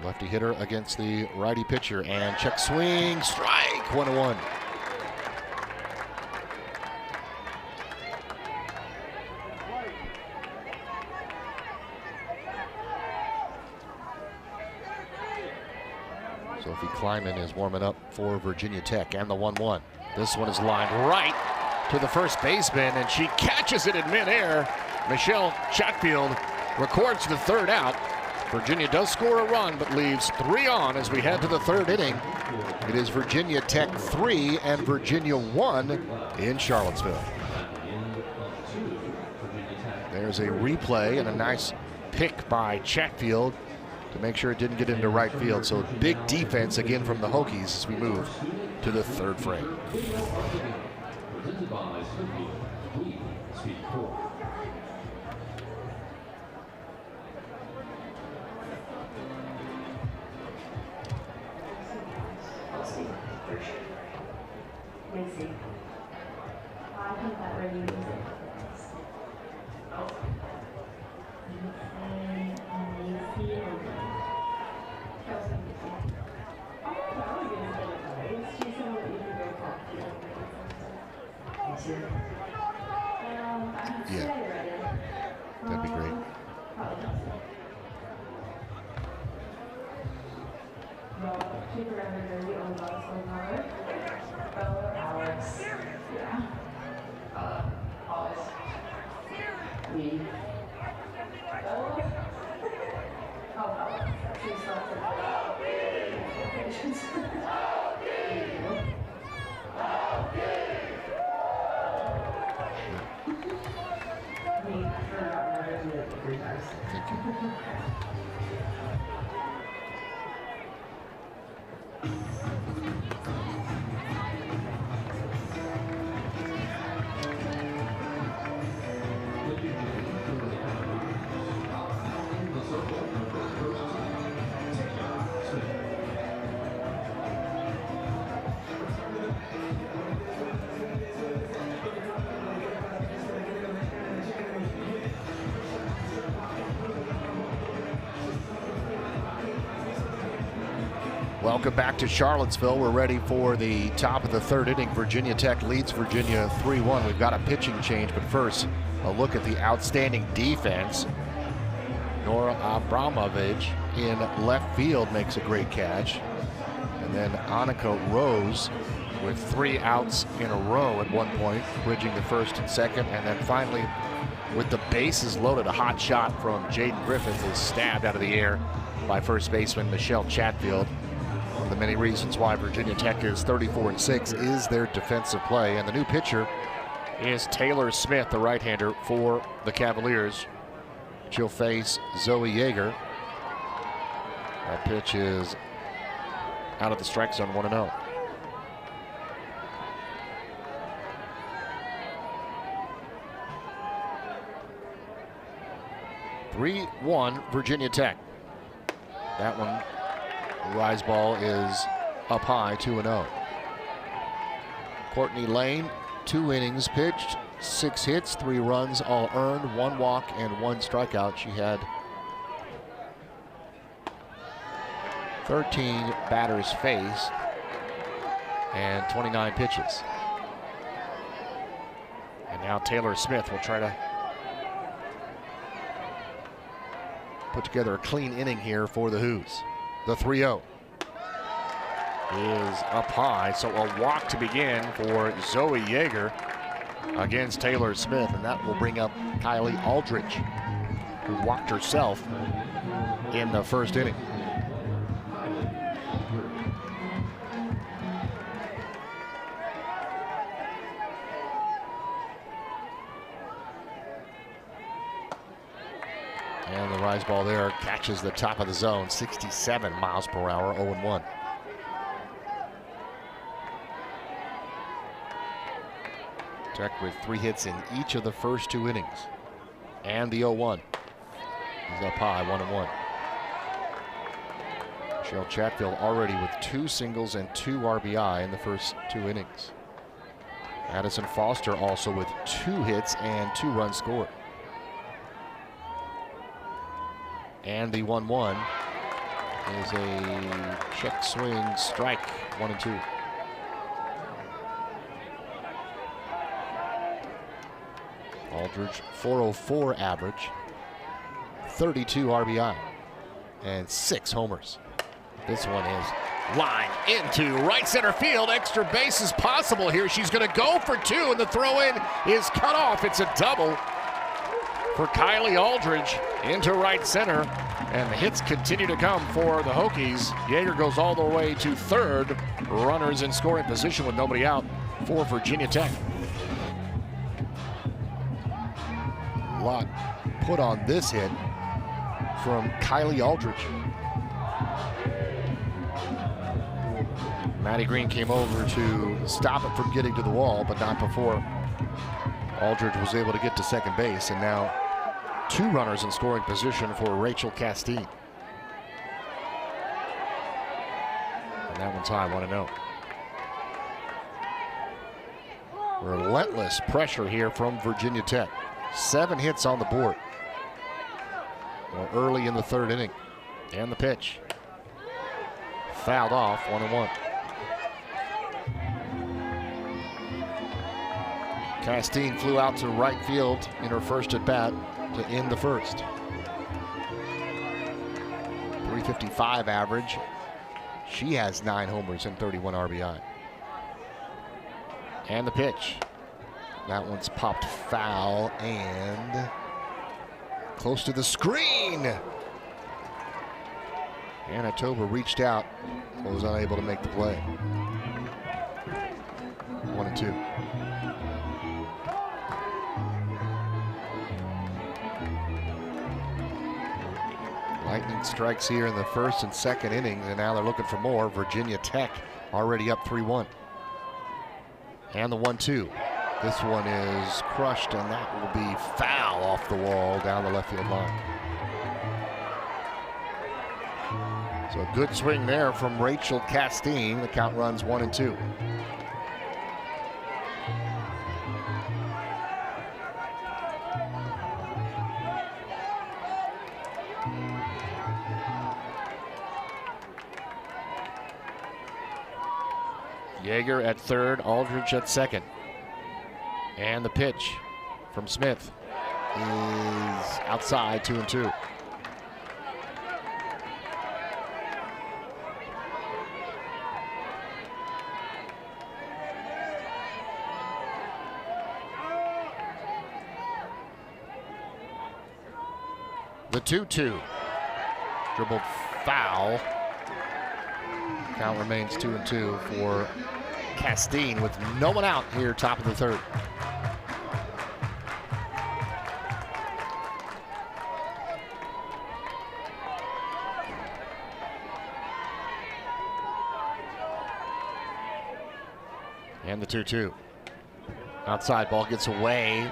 Lefty hitter against the righty pitcher, and check swing, strike, 1-1. Sophie Kleiman is warming up for Virginia Tech, and the 1-1. This one is lined right to the first baseman, and she catches it in midair. Michelle Chatfield records the third out. Virginia does score a run, but leaves 3 on as we head to the third inning. It is Virginia Tech 3 and Virginia 1 in Charlottesville. There's a replay and a nice pick by Chatfield to make sure it didn't get into right field. So big defense again from the Hokies as we move to the third frame. Yeah, that'd be great. Thank you. Welcome back to Charlottesville. We're ready for the top of the third inning. Virginia Tech leads Virginia 3-1. We've got a pitching change, but first, a look at the outstanding defense. Nora Abramovich in left field makes a great catch. And then Annika Rose with 3 outs in a row at one point, bridging the first and second. And then finally, with the bases loaded, a hot shot from Jaden Griffith is stabbed out of the air by first baseman Michelle Chatfield. One of the many reasons why Virginia Tech is 34-6 is their defensive play. And the new pitcher is Taylor Smith, the right-hander for the Cavaliers. She'll face Zoe Yeager. That pitch is out of the strike zone, 1-0. Virginia Tech. That one, rise ball is up high, 2-0. Courtney Lane, 2 innings pitched, 6 hits, 3 runs, all earned, 1 walk and 1 strikeout. She had 13 batters faced and 29 pitches. And now Taylor Smith will try to put together a clean inning here for the Hoos. The 3-0 is up high, so a walk to begin for Zoe Yeager against Taylor Smith, and that will bring up Kylie Aldridge, who walked herself in the first inning. And the rise ball there catches the top of the zone, 67 miles per hour, 0-1. Tech with 3 hits in each of the first 2 innings. And the 0-1 is up high, 1-1. Michelle Chatfield already with 2 singles and 2 RBI in the first 2 innings. Addison Foster also with 2 hits and 2 runs scored. And the 1-1 is a check swing strike, 1-2. Aldridge, 404 average, 32 RBI, and 6 homers. This one is lined into right center field. Extra bases possible here. She's going to go for 2, and the throw-in is cut off. It's a double for Kylie Aldridge into right center, and the hits continue to come for the Hokies. Yeager goes all the way to third. Runners in scoring position with nobody out for Virginia Tech. A lot put on this hit from Kylie Aldridge. Maddie Green came over to stop it from getting to the wall, but not before Aldridge was able to get to second base, and now 2 runners in scoring position for Rachel Castine. And that one's high, 1-0. Relentless pressure here from Virginia Tech. 7 hits on the board. Well, early in the third inning. And the pitch. Fouled off, 1-1. Castine flew out to right field in her first at bat to end the first. 355 average. She has 9 homers and 31 RBI. And the pitch. That one's popped foul and close to the screen. Anna Toba reached out but was unable to make the play. 1-2. Lightning strikes here in the first and second innings, and now they're looking for more. Virginia Tech already up 3-1. And the 1-2. This one is crushed, and that will be foul off the wall down the left field line. So a good swing there from Rachel Castine. The count runs 1-2. Yeager at third, Aldridge at second. And the pitch from Smith is outside, 2-2. The 2-2. Dribbled foul. Count remains 2-2 for Castine with no one out here, top of the third. And the 2-2. Outside ball gets away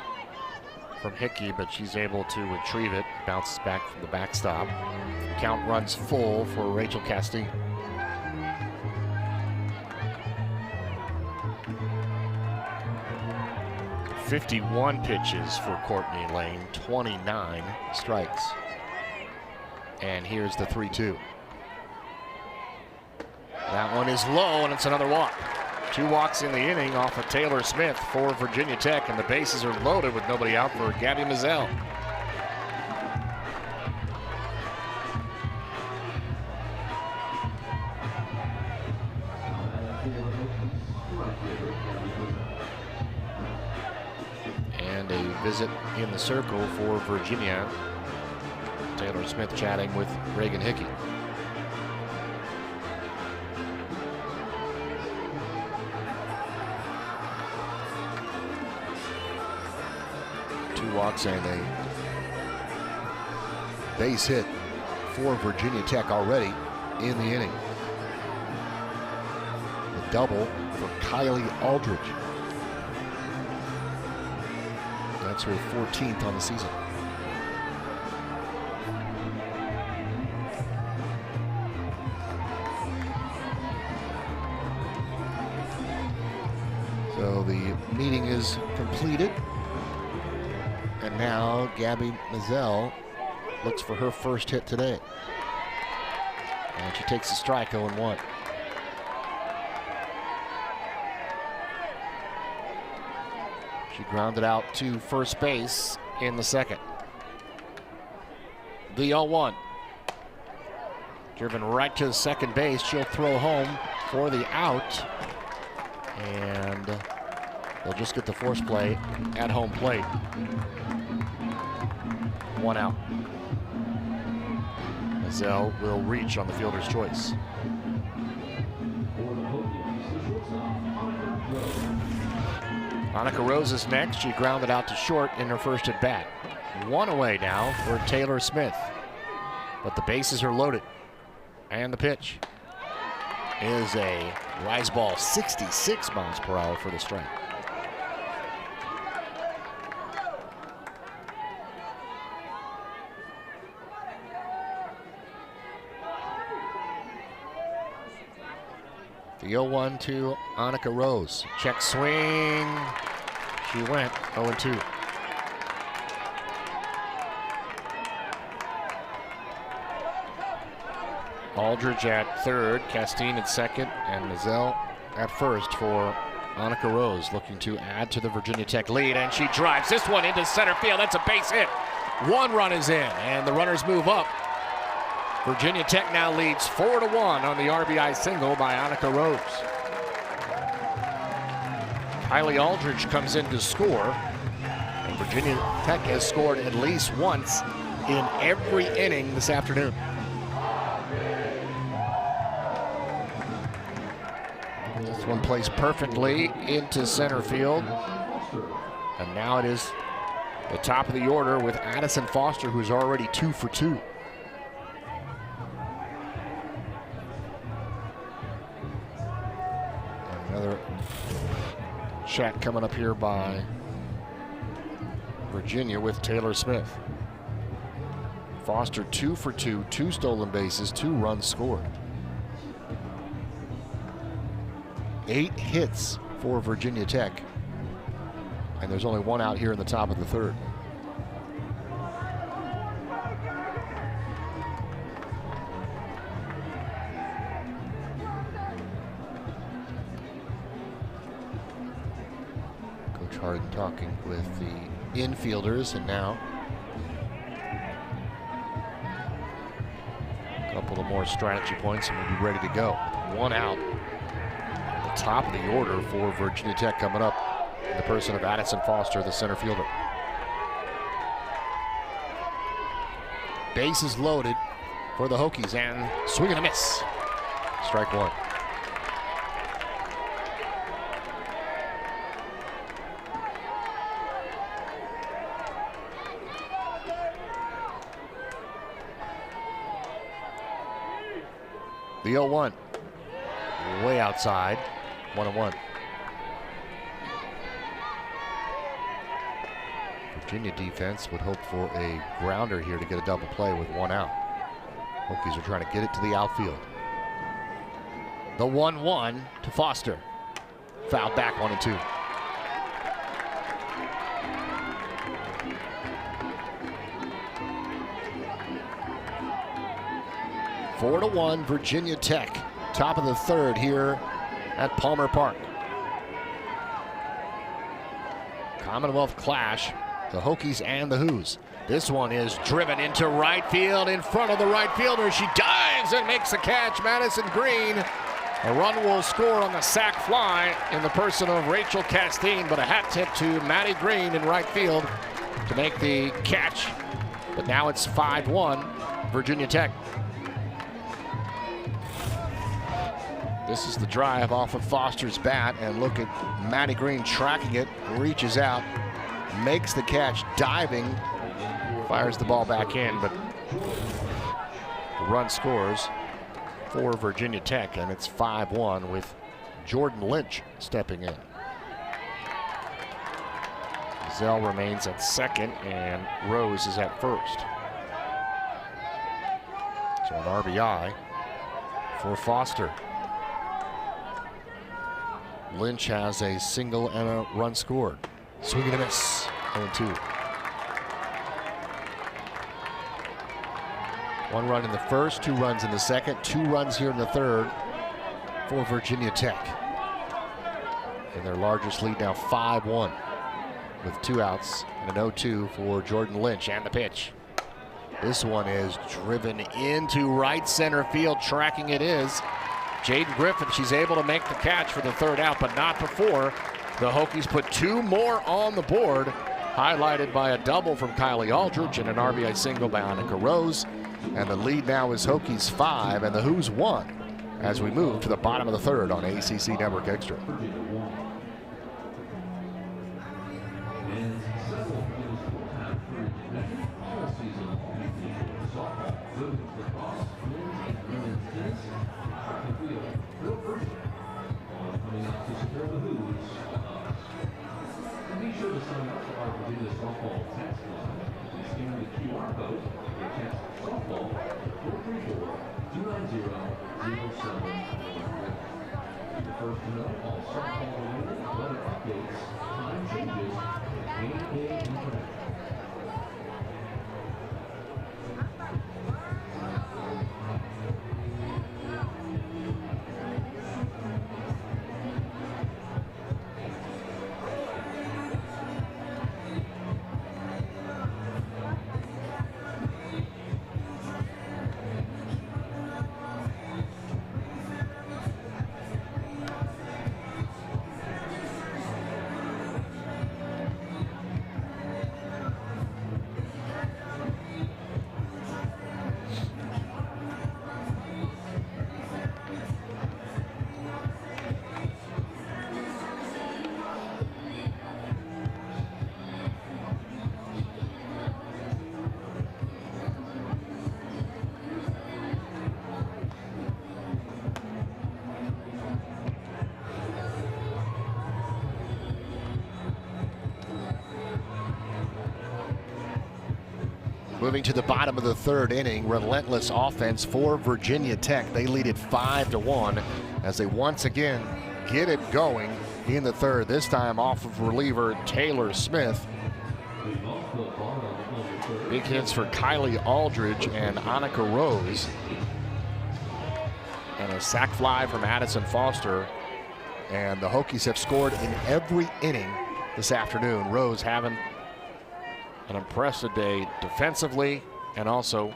from Hickey, but she's able to retrieve it. Bounces back from the backstop. Count runs full for Rachel Castine. .51 pitches for Courtney Lane, 29 strikes. And here's the 3-2. That one is low, and it's another walk. 2 walks in the inning off of Taylor Smith for Virginia Tech, and the bases are loaded with nobody out for Gabby Mizell. And a visit in the circle for Virginia. Taylor Smith chatting with Reagan Hickey. Walks and a base hit for Virginia Tech already in the inning. The double for Kylie Aldridge. That's her 14th on the season. So the meeting is completed. And now Gabby Mizell looks for her first hit today. And she takes a strike, 0-1. She grounded out to first base in the second. The 0-1. Driven right to the second base. She'll throw home for the out. And they'll just get the force play at home plate. 1 out. Mizell will reach on the fielder's choice. Annika Rose is next. She grounded out to short in her first at bat. 1 away now for Taylor Smith. But the bases are loaded. And the pitch is a rise ball, 66 miles per hour for the strike. The 0-1 to Annika Rose. Check swing. She went 0-2. Aldridge at third, Castine at second, and Mizell at first for Annika Rose, looking to add to the Virginia Tech lead, and she drives this one into center field. That's a base hit. 1 run is in, and the runners move up. Virginia Tech now leads 4-1 on the RBI single by Annika Rose. Kylie Aldridge comes in to score, and Virginia Tech has scored at least once in every inning this afternoon. This one placed perfectly into center field, and now it is the top of the order with Addison Foster, who's already 2 for 2. Another shot coming up here by Virginia with Taylor Smith. Foster 2 for 2, 2 stolen bases, 2 runs scored. 8 hits for Virginia Tech, and there's only 1 out here in the top of the third. Coach Harden talking with the infielders, and now a couple of more strategy points and we'll be ready to go. One out at the top of the order for Virginia Tech coming up in the person of Addison Foster, the center fielder. Bases loaded for the Hokies, and swing and a miss. Strike one. The 0-1, way outside, 1-1. Virginia defense would hope for a grounder here to get a double play with one out. Hokies are trying to get it to the outfield. The 1-1 to Foster. Fouled back, 1-2. Four to 1, Virginia Tech. Top of the third here at Palmer Park. Commonwealth clash, the Hokies and the Hoos. This one is driven into right field in front of the right fielder. She dives and makes the catch, Madison Green. A run will score on the sac fly in the person of Rachel Castine, but a hat tip to Maddie Green in right field to make the catch. But now it's 5-1, Virginia Tech. This is the drive off of Foster's bat, and look at Maddie Green tracking it, reaches out, makes the catch, diving, fires the ball back in, but the run scores for Virginia Tech, and it's 5-1 with Jordan Lynch stepping in. Zell remains at second, and Rose is at first. So an RBI for Foster. Lynch has a single and a run scored. Swing and a miss, 0-2. One run in the first, 2 runs in the second, 2 runs here in the third for Virginia Tech. And their largest lead now 5-1 with 2 outs and an 0-2 for Jordan Lynch, and the pitch. This one is driven into right center field, tracking it is Jaden Griffin. She's able to make the catch for the third out, but not before the Hokies put 2 more on the board, highlighted by a double from Kylie Aldridge and an RBI single by Annika Rose. And the lead now is Hokies 5 and the Hoos 1 as we move to the bottom of the third on ACC Network Extra. Moving to the bottom of the third inning, relentless offense for Virginia Tech. They lead it 5-1 as they once again get it going in the third, this time off of reliever Taylor Smith. Big hits for Kylie Aldridge and Annika Rose. And a sac fly from Addison Foster. And the Hokies have scored in every inning this afternoon. Rose having an impressive day defensively and also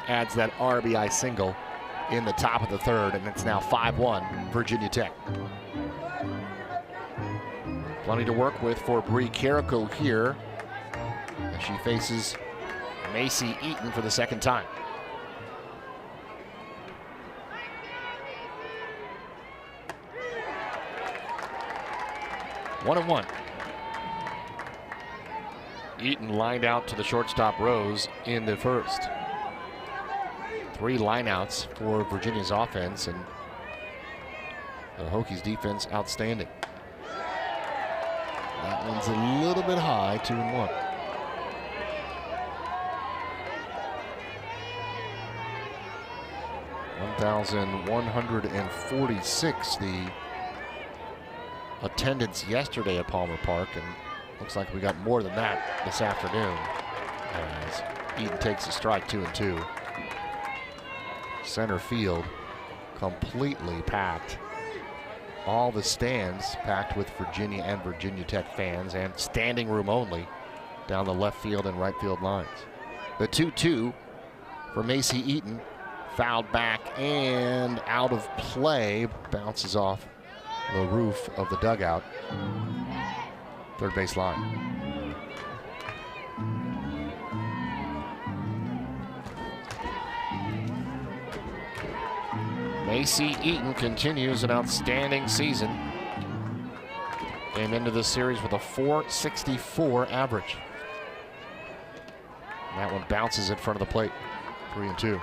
adds that RBI single in the top of the third, and it's now 5-1 Virginia Tech. Plenty to work with for Bree Carrico here as she faces Macy Eaton for the second time. One and one. Eaton lined out to the shortstop Rose in the first. 3 lineouts for Virginia's offense, and the Hokies defense outstanding. That one's a little bit high, 2-1. $1,146 the attendance yesterday at Palmer Park, and looks like we got more than that this afternoon as Eaton takes a strike, 2-2. Center field completely packed. All the stands packed with Virginia and Virginia Tech fans, and standing room only down the left field and right field lines. The 2-2 for Macy Eaton, fouled back and out of play, bounces off the roof of the dugout. Third base line. Macy Eaton continues an outstanding season. Came into this series with a .464 average. And that one bounces in front of the plate. 3-2.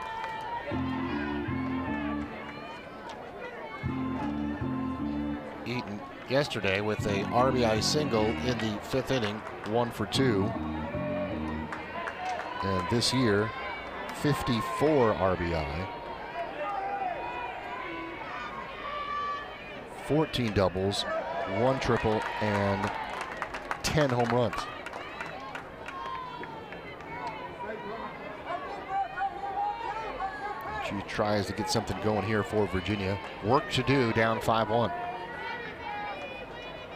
Eaton yesterday with a RBI single in the 5th inning, 1 for 2. And this year, 54 RBI. 14 doubles, 1 triple, and 10 home runs. She tries to get something going here for Virginia. Work to do, down 5-1.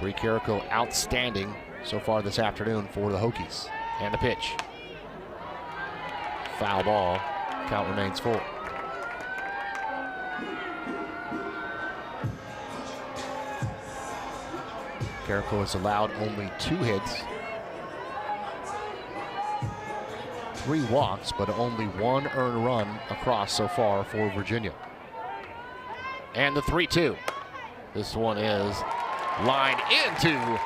Bree Carrico outstanding so far this afternoon for the Hokies. And the pitch. Foul ball. Count remains full. Carrico has allowed only 2 hits, 3 walks, but only 1 earned run across so far for Virginia. And the 3-2. This one is lined into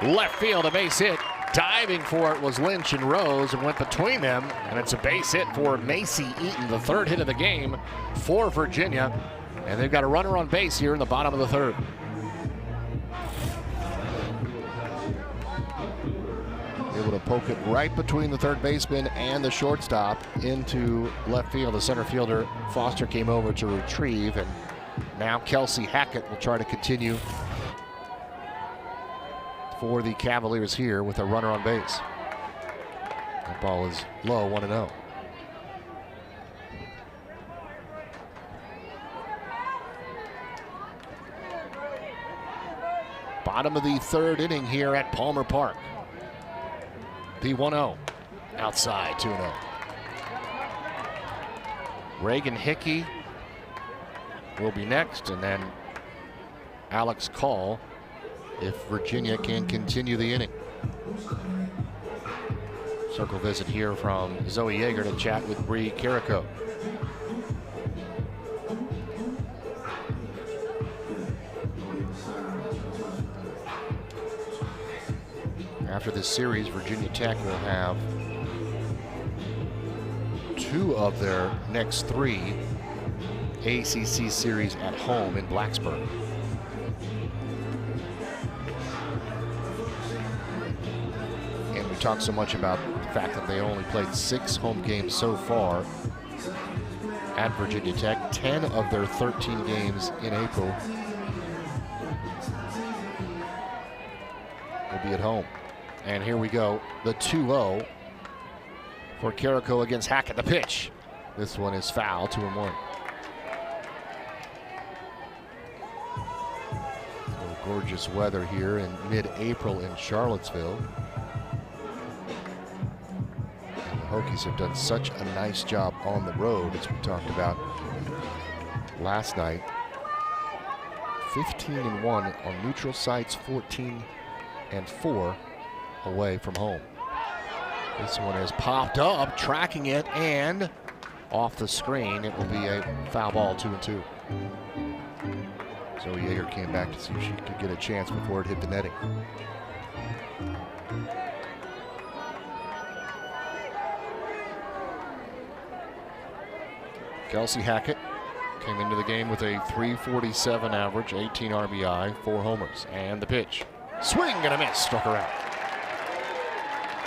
left field, a base hit. Diving for it was Lynch and Rose, and went between them, and it's a base hit for Macy Eaton, the 3rd hit of the game for Virginia. And they've got a runner on base here in the bottom of the 3rd. Able to poke it right between the 3rd baseman and the shortstop into left field. The center fielder Foster came over to retrieve, and now Kelsey Hackett will try to continue for the Cavaliers here with a runner on base. That ball is low, 1-0. Bottom of the 3rd inning here at Palmer Park. The 1-0, outside, 2-0. Reagan Hickey will be next, and then Alex Call if Virginia can continue the inning. Circle visit here from Zoe Yeager to chat with Bree Carrico. After this series, Virginia Tech will have 2 of their next 3 ACC series at home in Blacksburg. And we talked so much about the fact that they only played 6 home games so far at Virginia Tech. 10 of their 13 games in April will be at home. And here we go, the 2-0 for Carrico against Hackett. The pitch. This one is foul, 2-1. Gorgeous weather here in mid-April in Charlottesville. And the Hokies have done such a nice job on the road, as we talked about last night. 15-1 on neutral sites, 14-4 away from home. This one has popped up, tracking it, and off the screen. It will be a foul ball, 2-2. Zoe Yeager came back to see if she could get a chance before it hit the netting. Kelsey Hackett came into the game with a .347 average, 18 RBI, 4 homers. And the pitch. Swing and a miss, struck her out.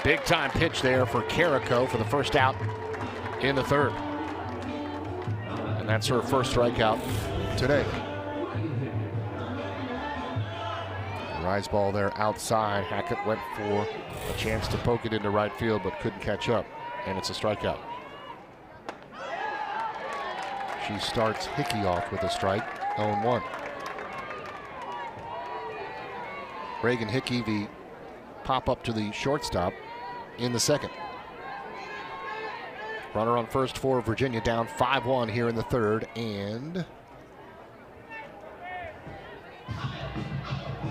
Big time pitch there for Carrico for the first out in the third. And that's her first strikeout today. Rise ball there outside. Hackett went for a chance to poke it into right field, but couldn't catch up. And it's a strikeout. She starts Hickey off with a strike, 0-1. Reagan Hickey, the pop up to the shortstop in the second. Runner on first for Virginia, down 5-1 here in the third, and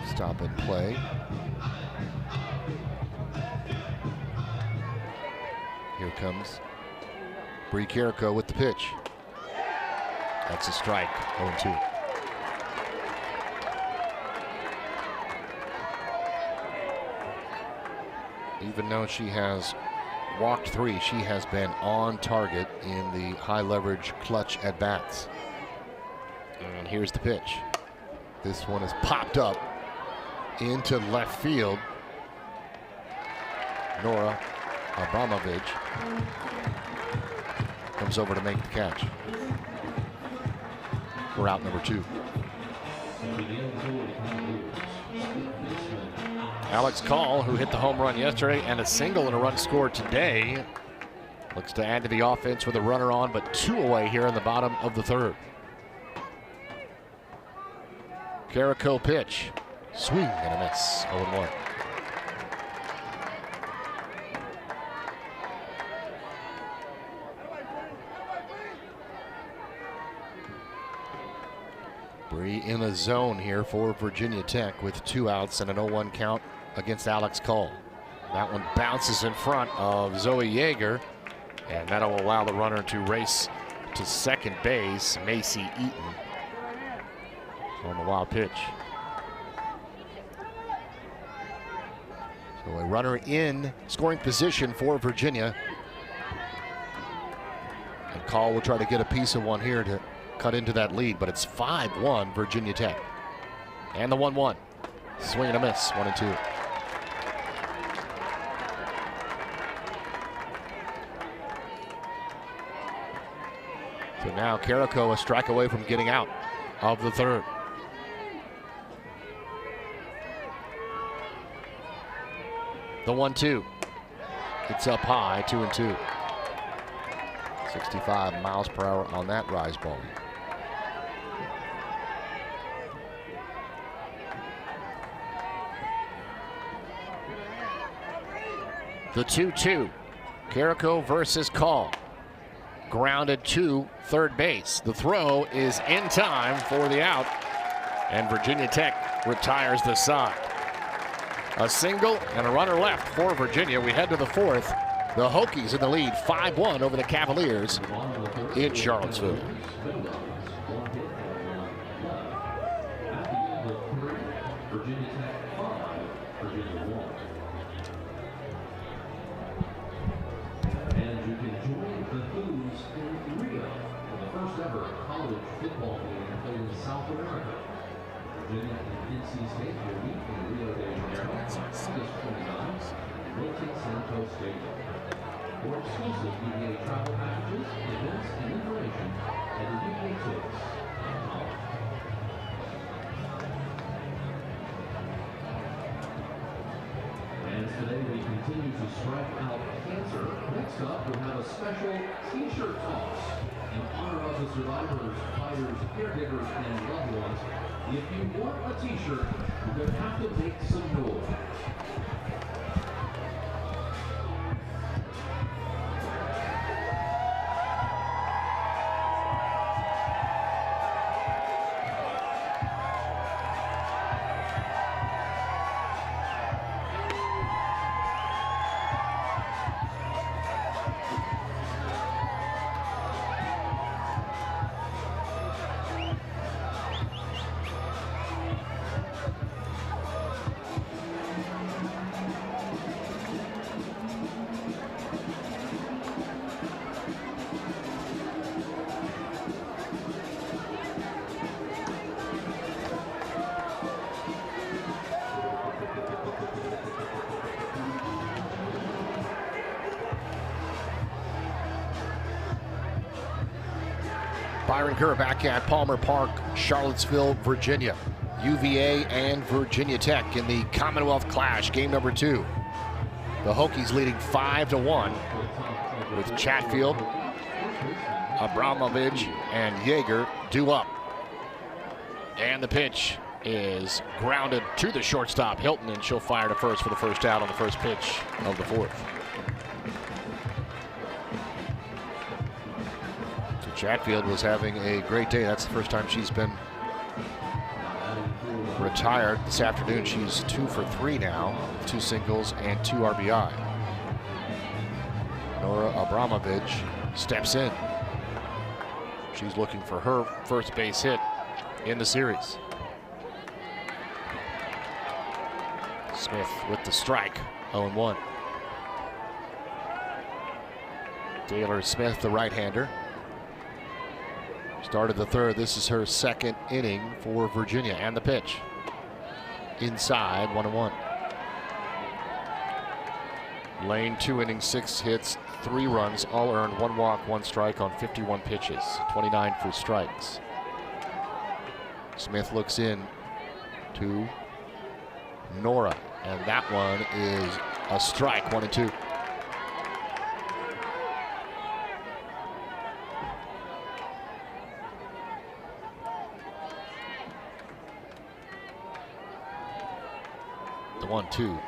stop and play. Here comes Bree Carrico with the pitch. That's a strike, 0-2. Even though she has walked 3, she has been on target in the high leverage clutch at bats. And here's the pitch. This one is popped up into left field. Nora Abramovich comes over to make the catch. We're out number 2. Alex Call, who hit the home run yesterday and a single and a run scored today, looks to add to the offense with a runner on, but 2 away here in the bottom of the third. Carrico pitch. Swing and a miss, 0-1. Bree in the zone here for Virginia Tech with 2 outs and an 0-1 count against Alex Call. That one bounces in front of Zoe Yeager, and that'll allow the runner to race to second base, Macy Eaton, on the wild pitch. So a runner in scoring position for Virginia. And Call will try to get a piece of one here to cut into that lead, but it's 5-1 Virginia Tech. And the 1-1. Swing and a miss, 1-2. So now Carrico a strike away from getting out of the third. The 1-2. It's up high, 2-2. 65 miles per hour on that rise ball. The 2-2. Carrico versus Call. Grounded to third base. The throw is in time for the out, and Virginia Tech retires the side. A single and a runner left for Virginia. We head to the fourth. The Hokies in the lead, 5-1 over the Cavaliers in Charlottesville. Virginia Tech 5, Virginia 1. And you can join the Hoos in Rio for the first ever college football game played in South America. Virginia and NC State will meet in Rio de Janeiro on August 29th at Milton Santos Stadium. For exclusive UVA travel packages, events, and information, head to UVA-Tips.com. And today we continue to strike out cancer. Next up, we'll have a special t-shirt toss in honor of the survivors, fighters, caregivers, and loved ones If you want a t-shirt, you're going to have to make some noise. Byron Kerr back at Palmer Park, Charlottesville, Virginia. UVA and Virginia Tech in the Commonwealth Clash, game number 2. The Hokies leading 5-1 with Chatfield, Abramovich, and Yeager due up. And the pitch is grounded to the shortstop, Hilton, and she'll fire to first for the first out on the first pitch of the 4th. Chatfield was having a great day. That's the first time she's been retired this afternoon. She's 2 for 3 now, 2 singles and 2 RBI. Nora Abramovich steps in. She's looking for her first base hit in the series. Smith with the strike, 0-1. Taylor Smith, the right-hander. Started the 3rd. This is her 2nd inning for Virginia. And the pitch. Inside, 1-1. Lane, 2 innings, 6 hits, 3 runs, all earned, 1 walk, 1 strike on 51 pitches, 29 for strikes. Smith looks in to Nora, and that one is a strike, 1-2. The 1-2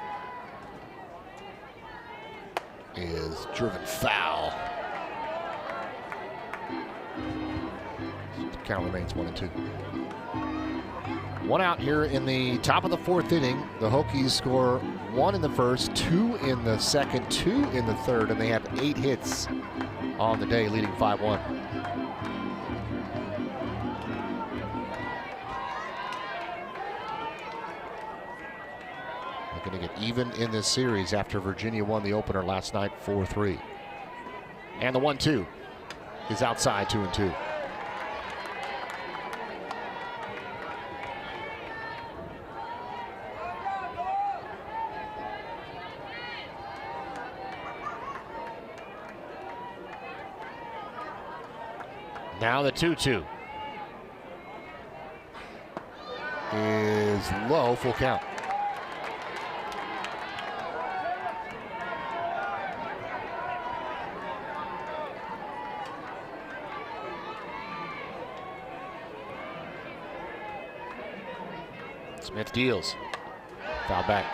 is driven foul. The count remains 1-2. 1 out here in the top of the 4th inning. The Hokies score 1 in the first, 2 in the second, 2 in the 3rd, and they have 8 hits on the day, leading 5-1. Going to get even in this series after Virginia won the opener last night 4-3. And the 1-2 is outside, 2-2. Now the 2-2 is low, full count. Smith deals. Foul back.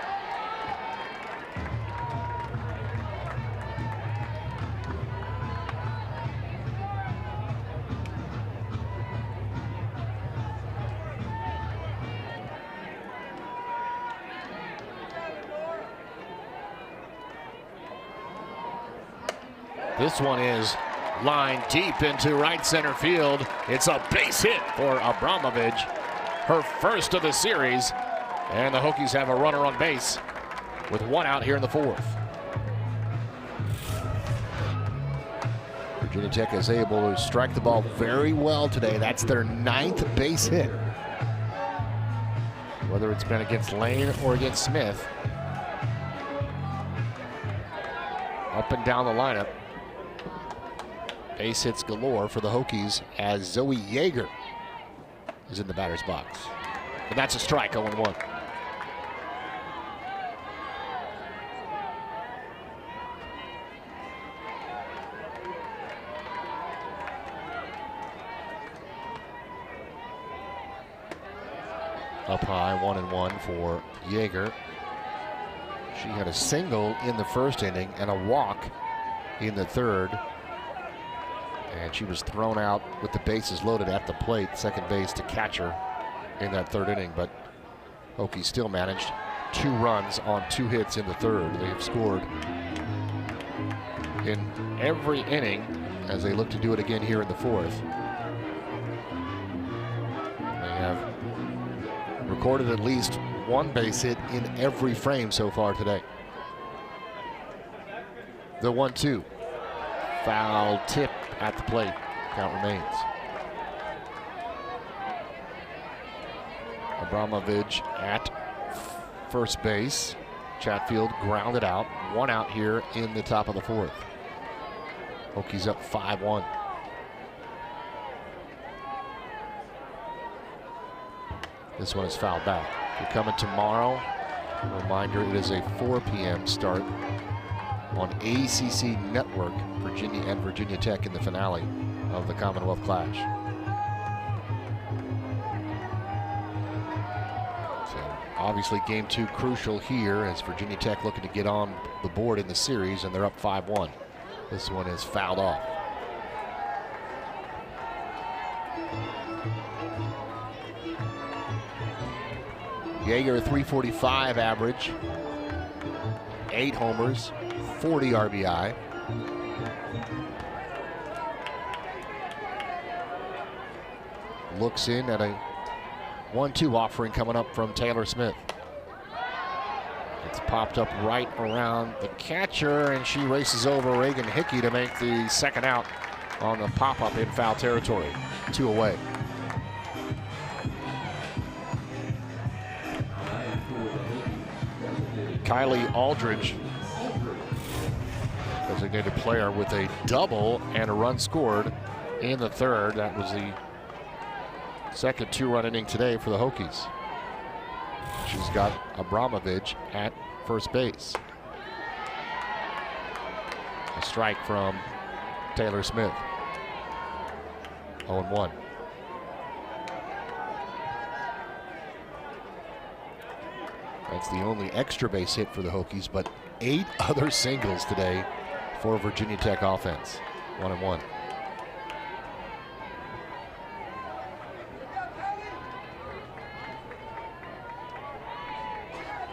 This one is lined deep into right center field. It's a base hit for Abramovich. Her first of the series, and the Hokies have a runner on base with 1 out here in the 4th. Virginia Tech is able to strike the ball very well today. That's their 9th base hit. Whether it's been against Lane or against Smith. Up and down the lineup. Base hits galore for the Hokies as Zoe Yeager is in the batter's box. And that's a strike, 0-1. up high, 1-1 for Yeager. She had a single in the first inning and a walk in the third. And she was thrown out with the bases loaded at the plate, second base to catch her in that third inning. But Hokies still managed 2 runs on 2 hits in the third. They have scored in every inning as they look to do it again here in the fourth. They have recorded at least 1 base hit in every frame so far today. The 1-2. Foul tip at the plate. Count remains. Abramovich at first base. Chatfield grounded out. 1 out here in the top of the fourth. Hokies up 5-1. This one is fouled back. If you're coming tomorrow, a reminder, it is a 4 p.m. start on ACC Network, Virginia and Virginia Tech in the finale of the Commonwealth Clash. So obviously game 2 crucial here as Virginia Tech looking to get on the board in the series, and they're up 5-1. This one is fouled off. Yeager, 345 average, 8 homers, 40 RBI. Looks in at a 1-2 offering coming up from Taylor Smith. It's popped up right around the catcher, and she races over Reagan Hickey to make the second out on the pop-up in foul territory. 2 away. Kylie Aldridge, designated player, with a double and a run scored in the third. That was the second 2-run inning today for the Hokies. She's got Abramovich at first base. A strike from Taylor Smith. 0-1. That's the only extra base hit for the Hokies, but 8 other singles today for Virginia Tech offense. 1-1.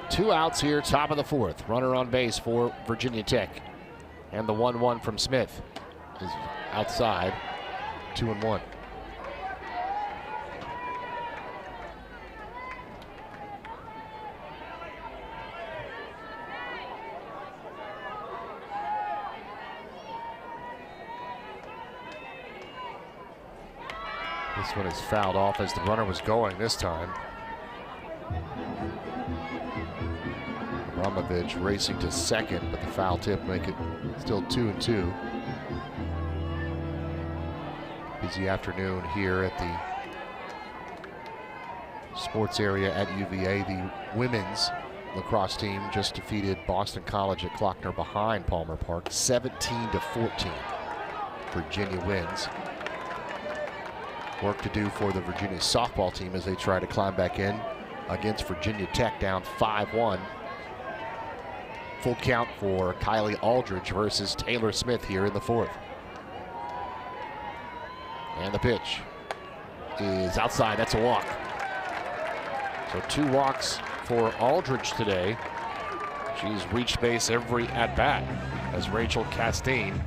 Two outs here, top of the fourth. Runner on base for Virginia Tech. And the 1-1 from Smith is outside. 2-1. This one is fouled off as the runner was going this time. Abramovich racing to second, but the foul tip make it still 2-2. Busy afternoon here at the sports area at UVA. The women's lacrosse team just defeated Boston College at Klockner behind Palmer Park, 17-14. Virginia wins. Work to do for the Virginia softball team as they try to climb back in against Virginia Tech, down 5-1. Full count for Kylie Aldridge versus Taylor Smith here in the fourth. And the pitch is outside. That's a walk. So 2 walks for Aldridge today. She's reached base every at-bat as Rachel Castine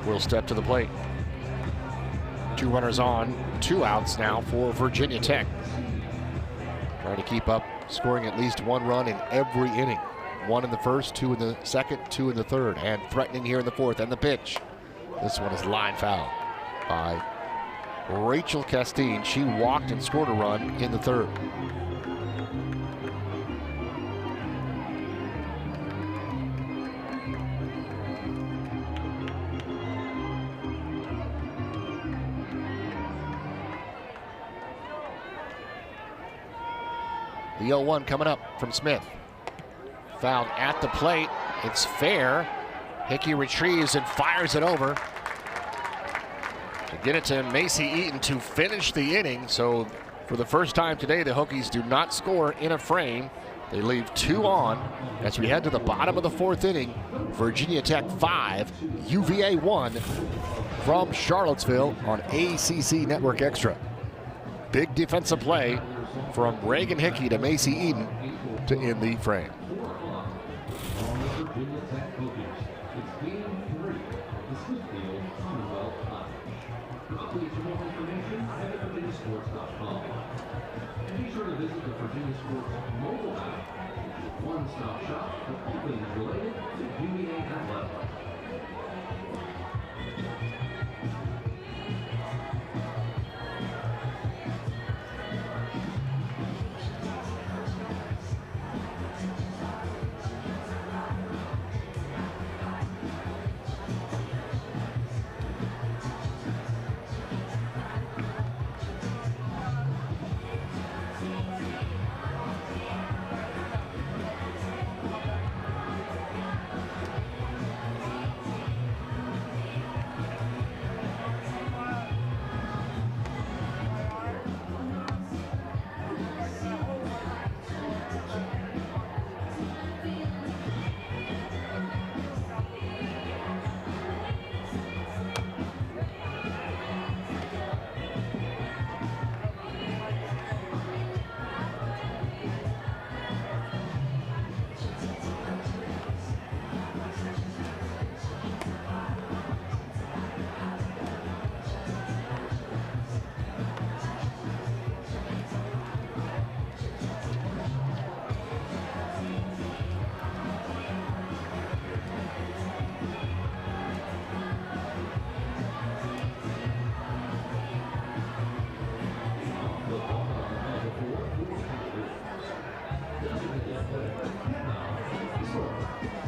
will step to the plate. 2 runners on, 2 outs now for Virginia Tech. Trying to keep up, scoring at least 1 run in every inning. 1 in the first, 2 in the second, 2 in the third, and threatening here in the fourth. And the pitch. This one is line foul by Rachel Castine. She walked and scored a run in the third. The 0-1 coming up from Smith. Fouled at the plate. It's fair. Hickey retrieves and fires it over to get it to Macy Eaton to finish the inning. So For the first time today, the Hokies do not score in a frame. They leave 2 on as we head to the bottom of the 4th inning. Virginia Tech 5, UVA 1 from Charlottesville on ACC Network Extra. Big defensive play from Reagan Hickey to Macy Eden to end the frame. Virginia Tech Hokies. It's game 3 of the Smithfield Commonwealth Clash. Copies for more information at virginiasports.com. And be sure to visit the Virginia Sports mobile app, which is a one-stop shop for all things related to UVA athletics.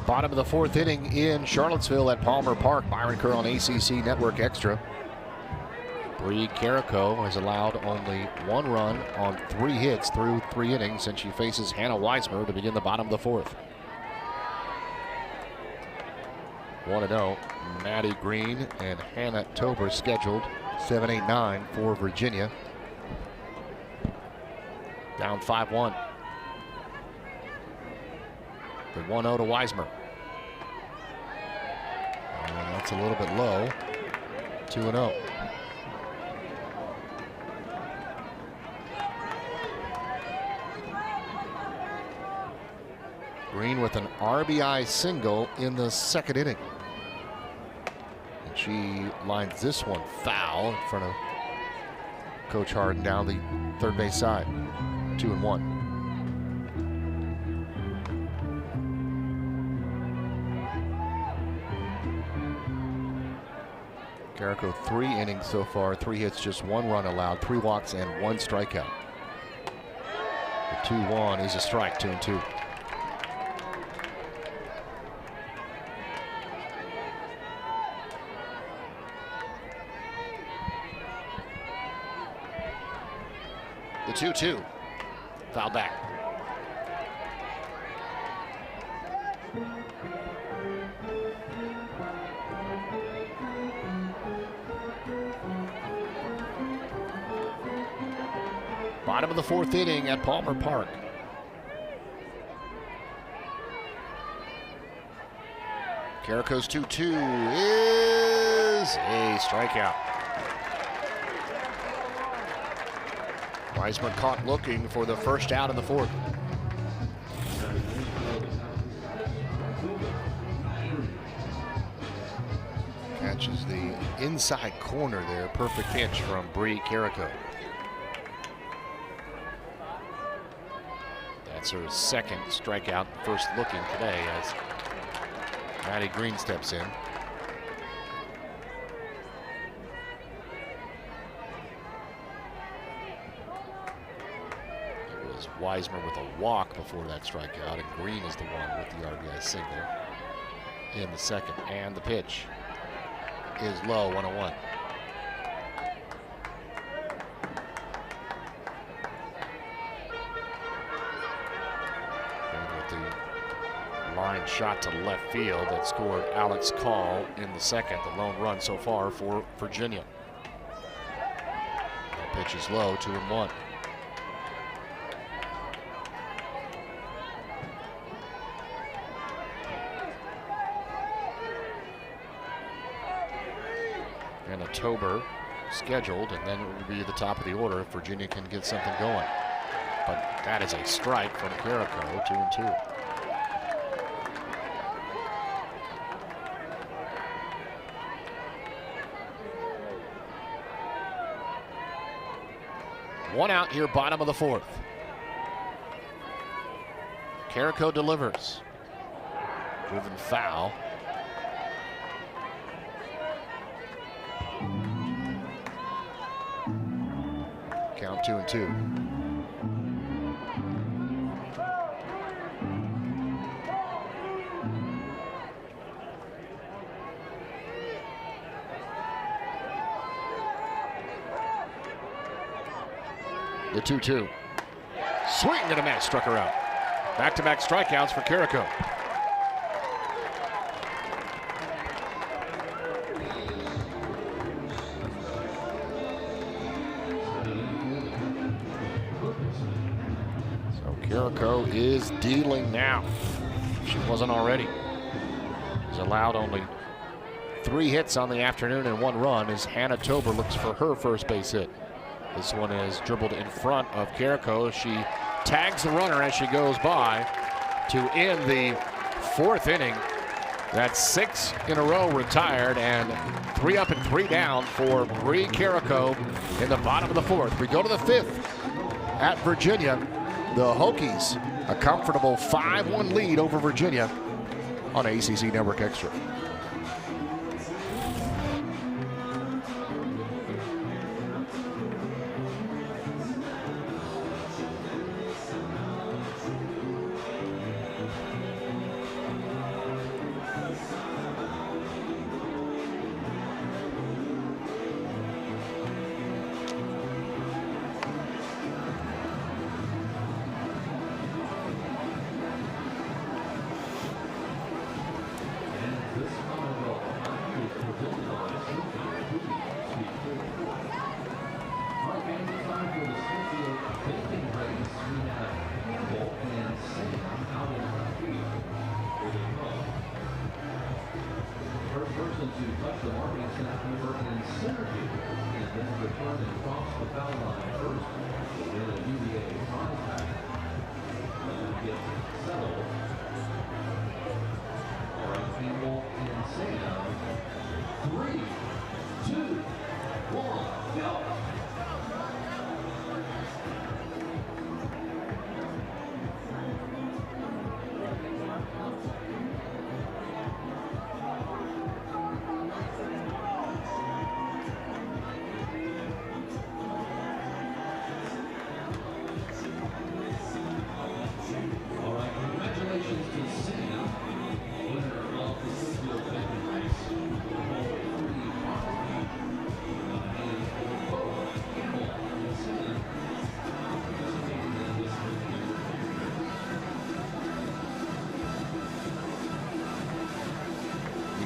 Bottom of the 4th inning in Charlottesville at Palmer Park. Byron Kerr on ACC Network Extra. Bree Carrico has allowed only 1 run on 3 hits through 3 innings, and she faces Hannah Weismer to begin the bottom of the 4th. 1-0, Maddie Green and Hannah Tober scheduled. 7-8-9 for Virginia. Down 5-1. The 1-0 to Weismer. And that's a little bit low. 2-0. Green with an RBI single in the 2nd inning. And she lines this one foul in front of Coach Harden down the 3rd base side. 2-1. Carrico 3 innings so far, 3 hits, just 1 run allowed, 3 walks and 1 strikeout. The 2-1 is a strike, 2-2. The 2-2, foul back. Bottom of the 4th inning at Palmer Park. Carrico's 2-2 is a strikeout. Weismer caught looking for the first out in the 4th. Catches the inside corner there. Perfect pitch from Bree Carrico. That's her 2nd strikeout, first looking today as Maddie Green steps in. It was Weismer with a walk before that strikeout, and Green is the one with the RBI single in the 2nd. And the pitch is low, 1-1. Line shot to left field that scored Alex Call in the 2nd, the lone run so far for Virginia. That pitch is low, 2-1. Tober scheduled, and then it would be the top of the order if Virginia can get something going. But that is a strike from Carrico, 2-2. One out here, bottom of the fourth. Carrico delivers. Driven foul. Count 2-2. The 2-2. Swing and a miss, struck her out. Back-to-back strikeouts for Carrico. So Carrico is dealing now. She wasn't already. She's allowed only 3 hits on the afternoon and 1 run as Hannah Tober looks for her first base hit. This one is dribbled in front of Carrico. She tags the runner as she goes by to end the 4th inning. That's 6 in a row retired, and 3 up and 3 down for Bree Carrico in the bottom of the 4th. We go to the 5th at Virginia. The Hokies, a comfortable 5-1 lead over Virginia on ACC Network Extra.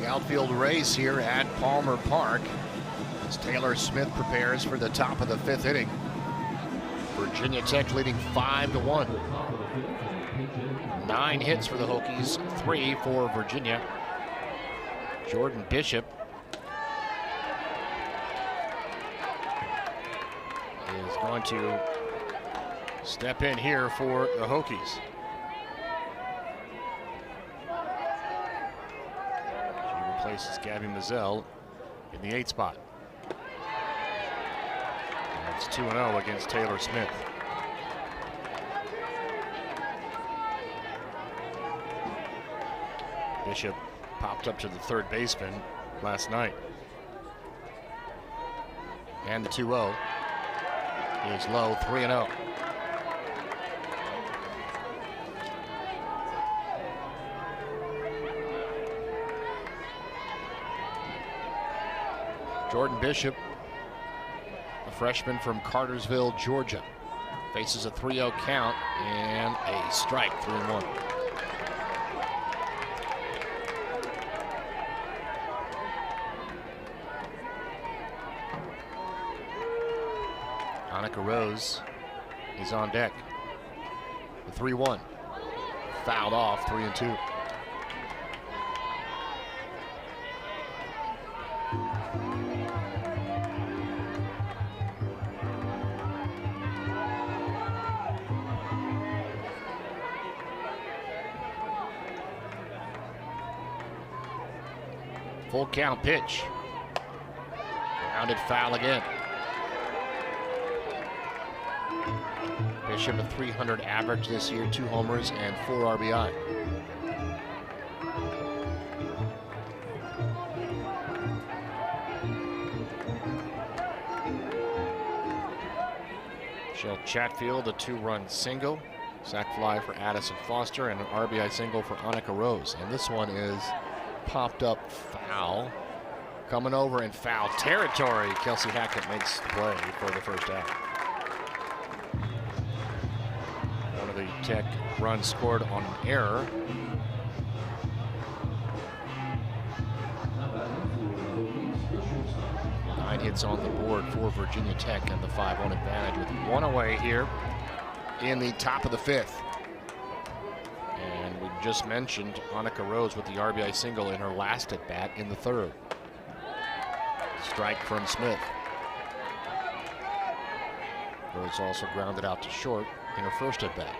Outfield race here at Palmer Park as Taylor Smith prepares for the top of the 5th inning. Virginia Tech leading 5-1. 9 hits for the Hokies, 3 for Virginia. Jordan Bishop is going to step in here for the Hokies. Places Gabby Mazzell in the 8th spot. And it's 2-0 against Taylor Smith. Bishop popped up to the 3rd baseman last night. And the 2-0 is low, 3-0. Jordan Bishop, a freshman from Cartersville, Georgia, faces a 3-0 count and a strike, 3-1. Annika Rose is on deck. The 3-1, fouled off, 3-2. Full count pitch. Grounded foul again. Bishop a .300 average this year, 2 homers and 4 RBI. Michelle Chatfield, a 2-run single. Sac fly for Addison Foster and an RBI single for Annika Rose. And this one is popped up foul. Coming over in foul territory. Kelsey Hackett makes the play for the first out. One of the Tech runs scored on an error. Nine hits on the board for Virginia Tech and the 5-1 advantage with 1 away here in the top of the 5th. And we just mentioned Annika Rose with the RBI single in her last at bat in the 3rd. Strike from Smith. Rose also grounded out to short in her first at bat.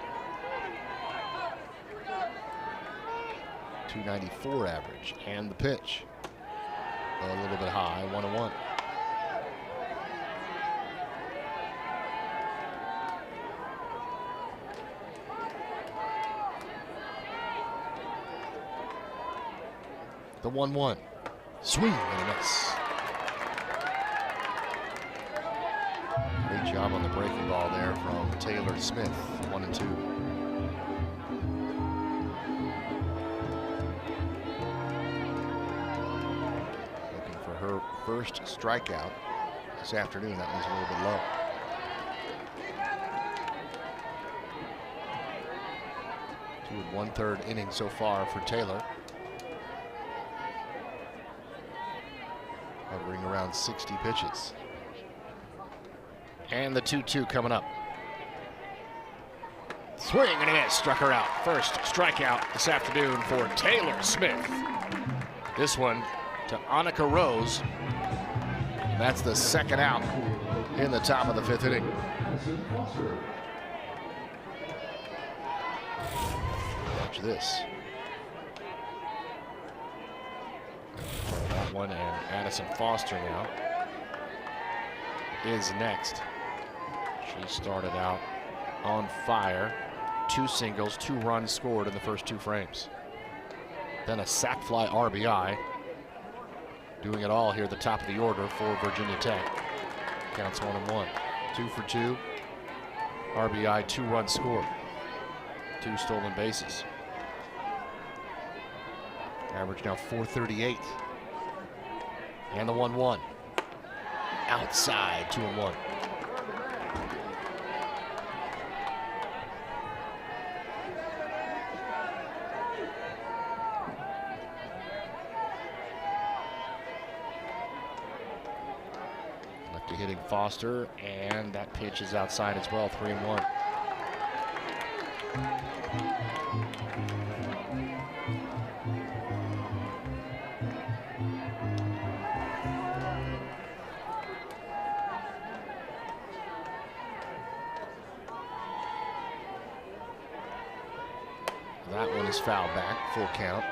.294 average, and the pitch a little bit high, 1-1. The 1-1. Swing and a miss. Great job on the breaking ball there from Taylor Smith, 1-2. Looking for her first strikeout this afternoon. That was a little bit low. Two and 1/3 inning so far for Taylor. Hovering around 60 pitches. And the 2-2 coming up. Swing and a miss, struck her out. First strikeout this afternoon for Taylor Smith. This one to Annika Rose. And that's the 2nd out in the top of the 5th inning. Watch this. That one, and Addison Foster now is next. She started out on fire. 2 singles, 2 runs scored in the first 2 frames. Then a sac fly RBI. Doing it all here at the top of the order for Virginia Tech. Counts 1-1. 2 for 2. RBI, 2 runs scored. 2 stolen bases. Average now .438. And the 1-1. Outside, 2-1. Lefty hitting Foster, and that pitch is outside as well, 3-1. That one is fouled back, full count.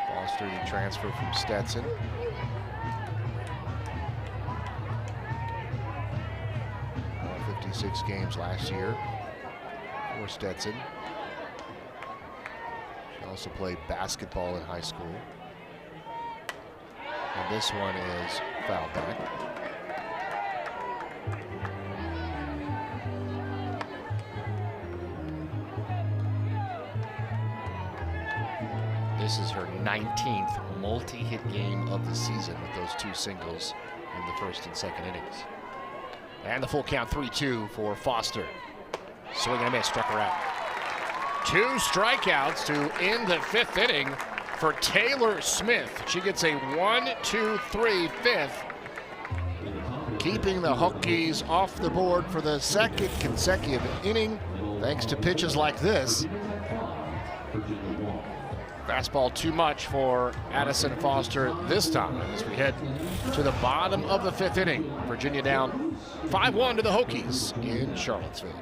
Foster, the transfer from Stetson. 56 games last year for Stetson. She also played basketball in high school. And this one is fouled back. This is her 19th multi-hit game of the season with those 2 singles in the first and second innings. And the full count, 3-2 for Foster. Swing and a miss, struck her out. 2 strikeouts to end the 5th inning for Taylor Smith. She gets a 1-2-3 5th, keeping the Hokies off the board for the 2nd consecutive inning, thanks to pitches like this. Fastball too much for Addison Foster this time as we head to the bottom of the 5th inning. Virginia down 5-1 to the Hokies in Charlottesville.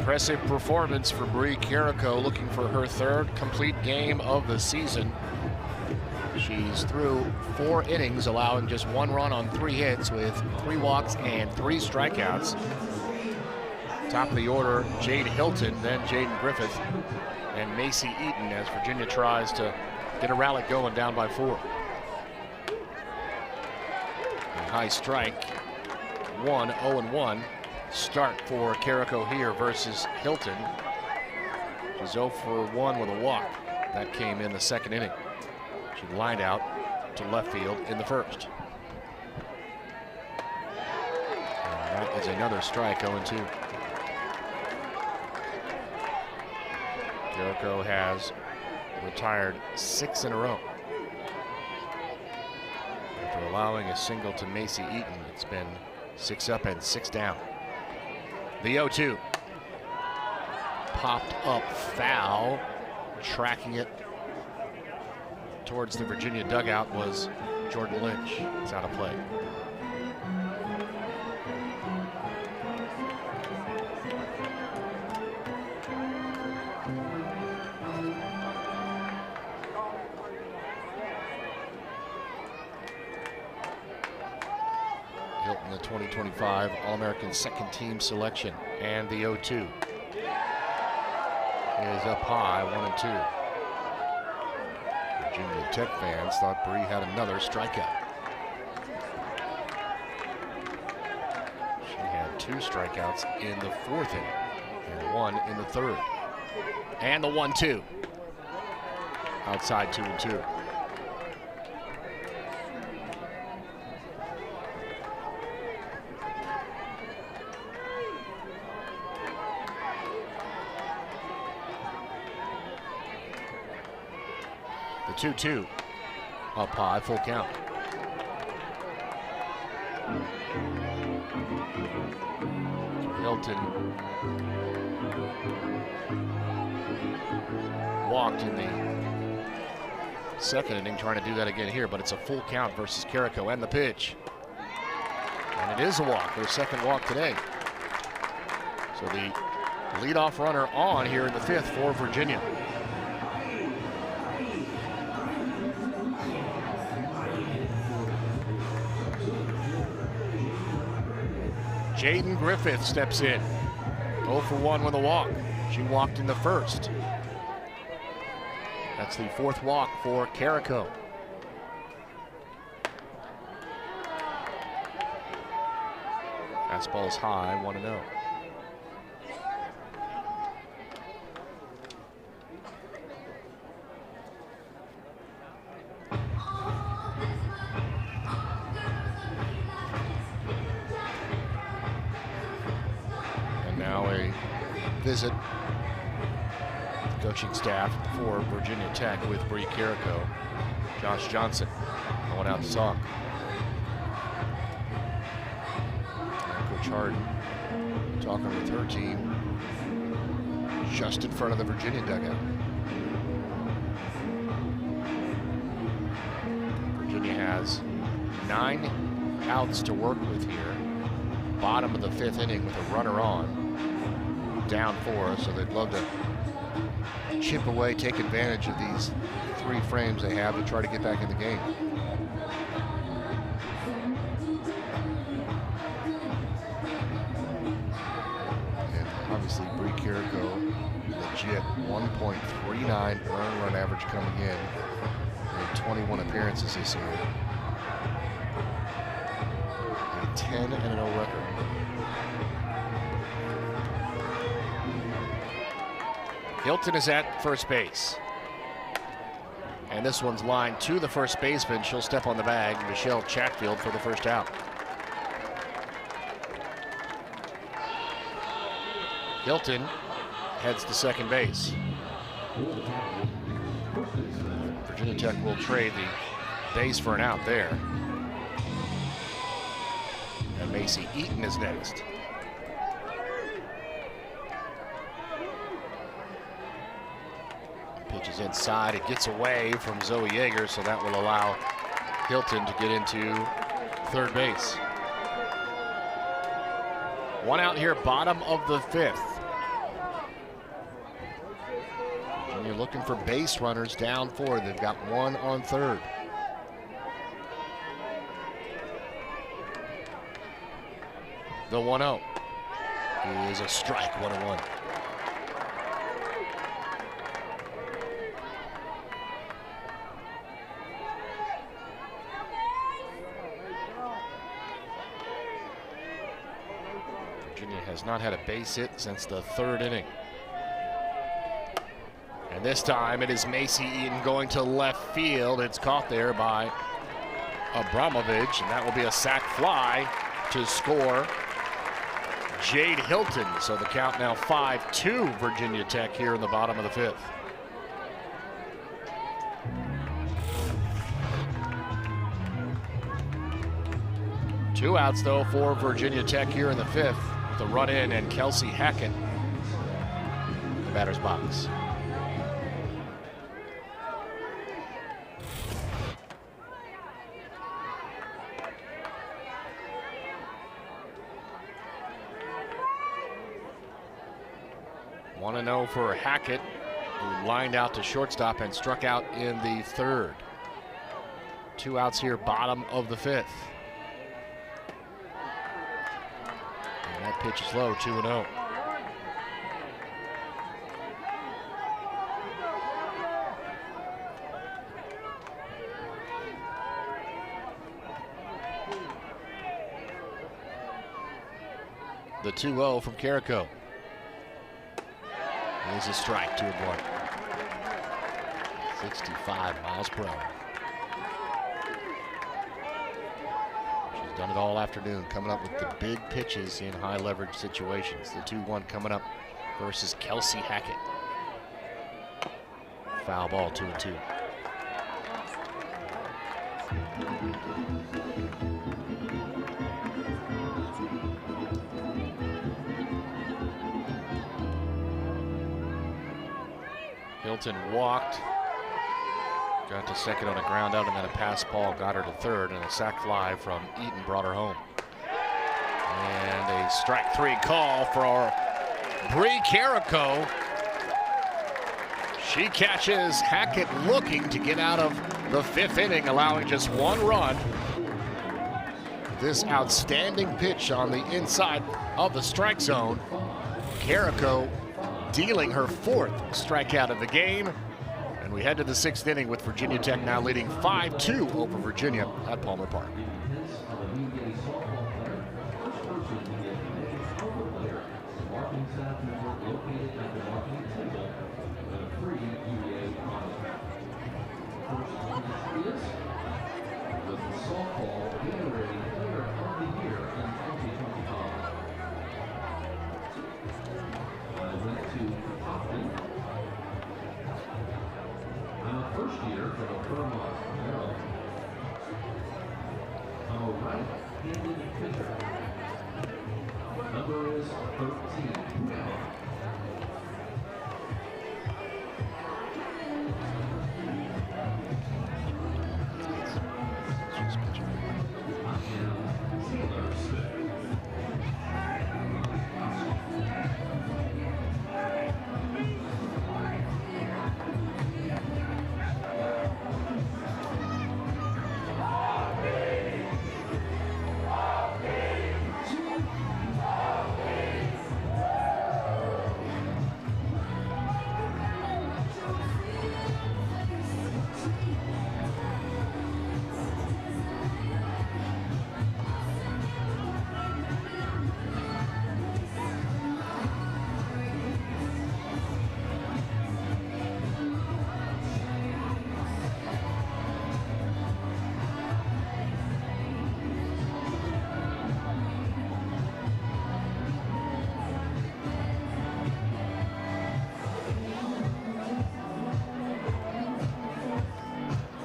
Impressive performance for Bree Carrico, looking for her third complete game of the season. She's through 4 innings, allowing just 1 run on 3 hits with 3 walks and 3 strikeouts. Top of the order, Jade Hilton, then Jaden Griffith, and Macy Eaton as Virginia tries to get a rally going down by 4. A high strike, 0-1 start for Carrico here versus Hilton. She's 0 for 1 with a walk. That came in the 2nd inning. She lined out to left field in the 1st. And that is another strike, 0-2. Carrico has retired 6 in a row. After allowing a single to Macy Eaton, it's been 6 up and 6 down. The 0-2. Popped up foul. Tracking it towards the Virginia dugout was Jordan Lynch. It's out of play. Hilton, the 2025 All-American second team selection, and the 0-2 is up high, 1-2. Virginia Tech fans thought Bree had another strikeout. She had 2 strikeouts in the 4th inning and 1 in the 3rd. And the 1-2. Outside 2-2. The 2-2 up high, full count. Hilton walked in the 2nd inning, trying to do that again here, but it's a full count versus Carrico. And the pitch. And it is a walk, her 2nd walk today. So the leadoff runner on here in the 5th for Virginia. Jaden Griffith steps in. 0 for 1 with a walk. She walked in the 1st. That's the 4th walk for Carrico. Fastball's high, 1-0. Visit the coaching staff for Virginia Tech with Bree Carrico. Josh Johnson going out to talk. And Coach Harden talking with her team just in front of the Virginia dugout. Virginia has 9 outs to work with here. Bottom of the 5th inning with a runner on. Down 4, so they'd love to chip away, take advantage of these 3 frames they have to try to get back in the game. And obviously Bree Carrico, legit 1.39 earned run average coming in 21 appearances this year. A 10-0 record. Hilton is at first base. And this one's lined to the first baseman. She'll step on the bag, Michelle Chatfield, for the 1st out. Hilton heads to 2nd base. Virginia Tech will trade the base for an out there. And Macy Eaton is next. Pitches inside, it gets away from Zoe Yeager, so that will allow Hilton to get into 3rd base. 1 out here, bottom of the 5th. They're looking for base runners down 4. They've got 1 on 3rd. The 1-0 is a strike, 1-1. Virginia has not had a base hit since the 3rd inning. And this time it is Macy Eaton going to left field. It's caught there by Abramovich, and that will be a sac fly to score Jade Hilton. So the count now 5-2 Virginia Tech here in the bottom of the 5th. Two outs though for Virginia Tech here in the 5th with a run in and Kelsey Hackett in the batter's box. One and 0 for Hackett, who lined out to shortstop and struck out in the 3rd. Two outs here, bottom of the 5th. And that pitch is low, 2-0. The 2-0 from Carrico. Is a strike, 2-1. 65 miles per hour. She's done it all afternoon, coming up with the big pitches in high leverage situations. The 2-1 coming up versus Kelsey Hackett. Foul ball, 2-2. Hilton walked, got to second on a ground out, and then a pass ball got her to 3rd, and a sac fly from Eaton brought her home. And a strike 3 call for Bree Carrico. She catches Hackett looking to get out of the 5th inning, allowing just 1 run. This outstanding pitch on the inside of the strike zone. Carrico dealing her 4th strikeout of the game. And we head to the 6th inning with Virginia Tech now leading 5-2 over Virginia at Palmer Park. Number is 13.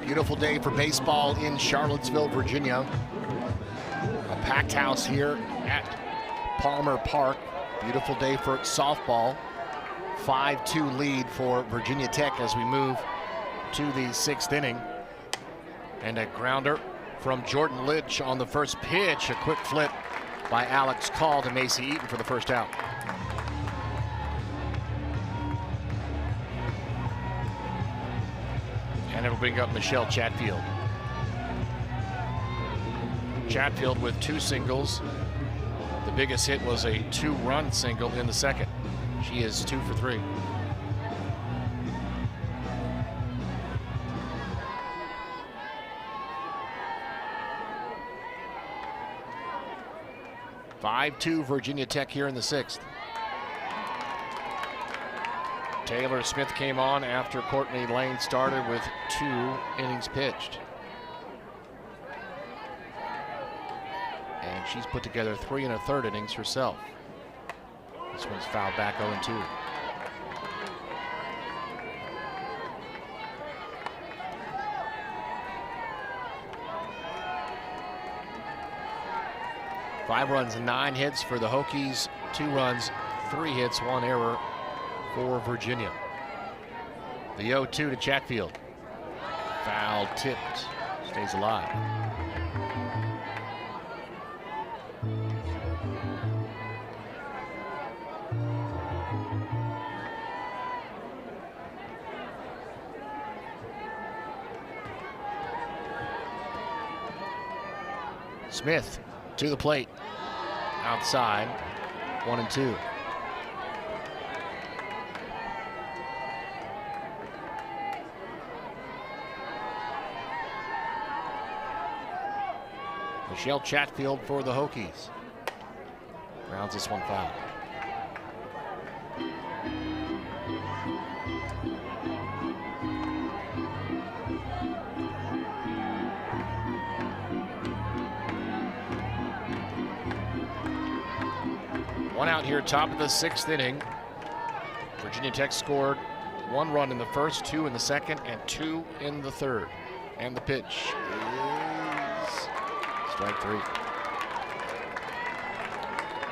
Beautiful day for baseball in Charlottesville, Virginia. A packed house here at Palmer Park. Beautiful day for softball. 5-2 lead for Virginia Tech as we move to the 6th inning. And a grounder from Jordan Litch on the first pitch. A quick flip by Alex Call to Macy Eaton for the first out. And it'll bring up Michelle Chatfield. Chatfield with 2 singles. The biggest hit was a 2-run single in the second. She is 2 for 3. (5-2) Virginia Tech here in the 6th. Taylor Smith came on after Courtney Lane started with 2 innings pitched. And she's put together 3 1/3 innings herself. This one's fouled back 0-2. Five runs, 9 hits for the Hokies. 2 runs, 3 hits, 1 error for Virginia. The 0-2 to Chatfield. Foul tipped. Stays alive. Smith to the plate. Outside. 1-2. Michelle Chatfield for the Hokies. Rounds this one foul. One out here, top of the 6th inning. Virginia Tech scored 1 run in the first, 2 in the second, and 2 in the third. And the pitch is strike 3.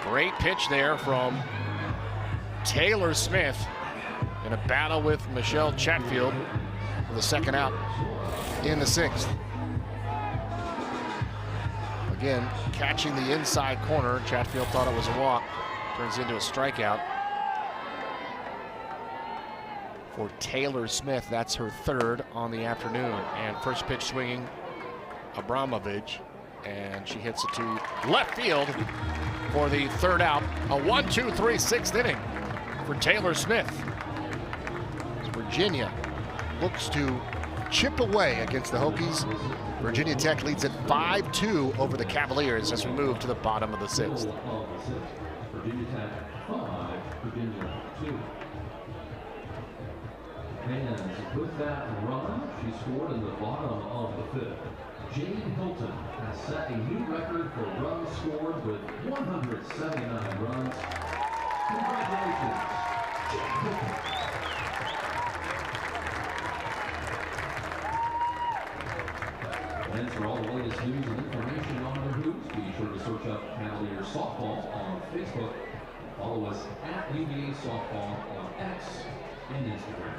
Great pitch there from Taylor Smith in a battle with Michelle Chatfield for the second out in the 6th. Again, catching the inside corner. Chatfield thought it was a walk. Turns into a strikeout for Taylor Smith. That's her 3rd on the afternoon. And first pitch swinging, Abramovich. And she hits it to left field for the 3rd out. A 1-2-3 6th inning for Taylor Smith. As Virginia looks to chip away against the Hokies. Virginia Tech leads at 5-2 over the Cavaliers as we move to the bottom of the 6th. Virginia Tech 5, Virginia 2. And with that run, she scored in the bottom of the 5th. Jade Hilton has set a new record for runs scored with 179 runs. Congratulations, Jade Hilton. And for all the latest news and information on the hoops, be sure to search up Cavaliers Softball on Facebook. Follow us at UVA Softball on X and Instagram.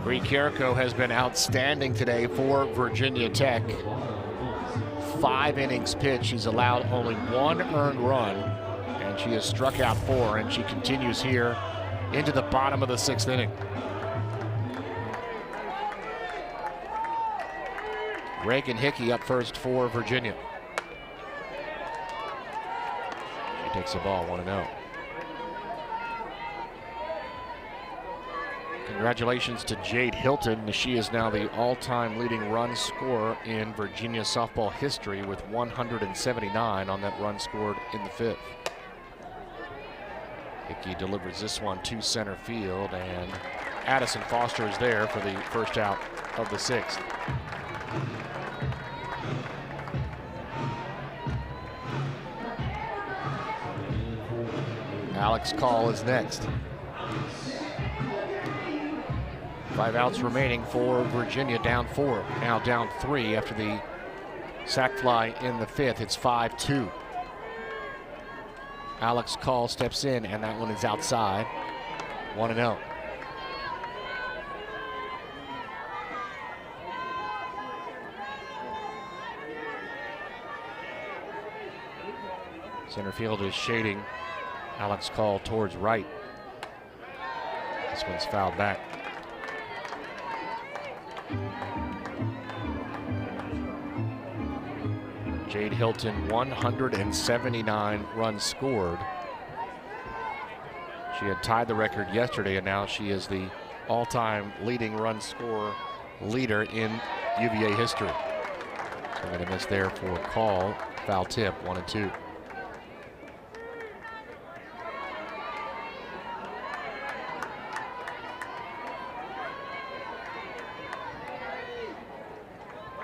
Bree Carrico has been outstanding today for Virginia Tech. 5 innings pitched. She's allowed only 1 earned run, and she has struck out 4, and she continues here into the bottom of the 6th inning. Reagan Hickey up first for Virginia. She takes the ball 1-0. Congratulations to Jade Hilton. She is now the all-time leading run scorer in Virginia softball history with 179 on that run scored in the 5th. Hickey delivers this one to center field, and Addison Foster is there for the first out of the 6th. Alex Call is next. 5 outs remaining for Virginia, down 4. Now down 3 after the sac fly in the 5th. It's 5-2. Alex Call steps in, and that one is outside. 1-0. Center field is shading Alex Call towards right. This one's fouled back. Jade Hilton, 179 runs scored. She had tied the record yesterday, and now she is the all-time leading run scorer leader in UVA history. So I'm going to miss there for Call. Foul tip, 1-2.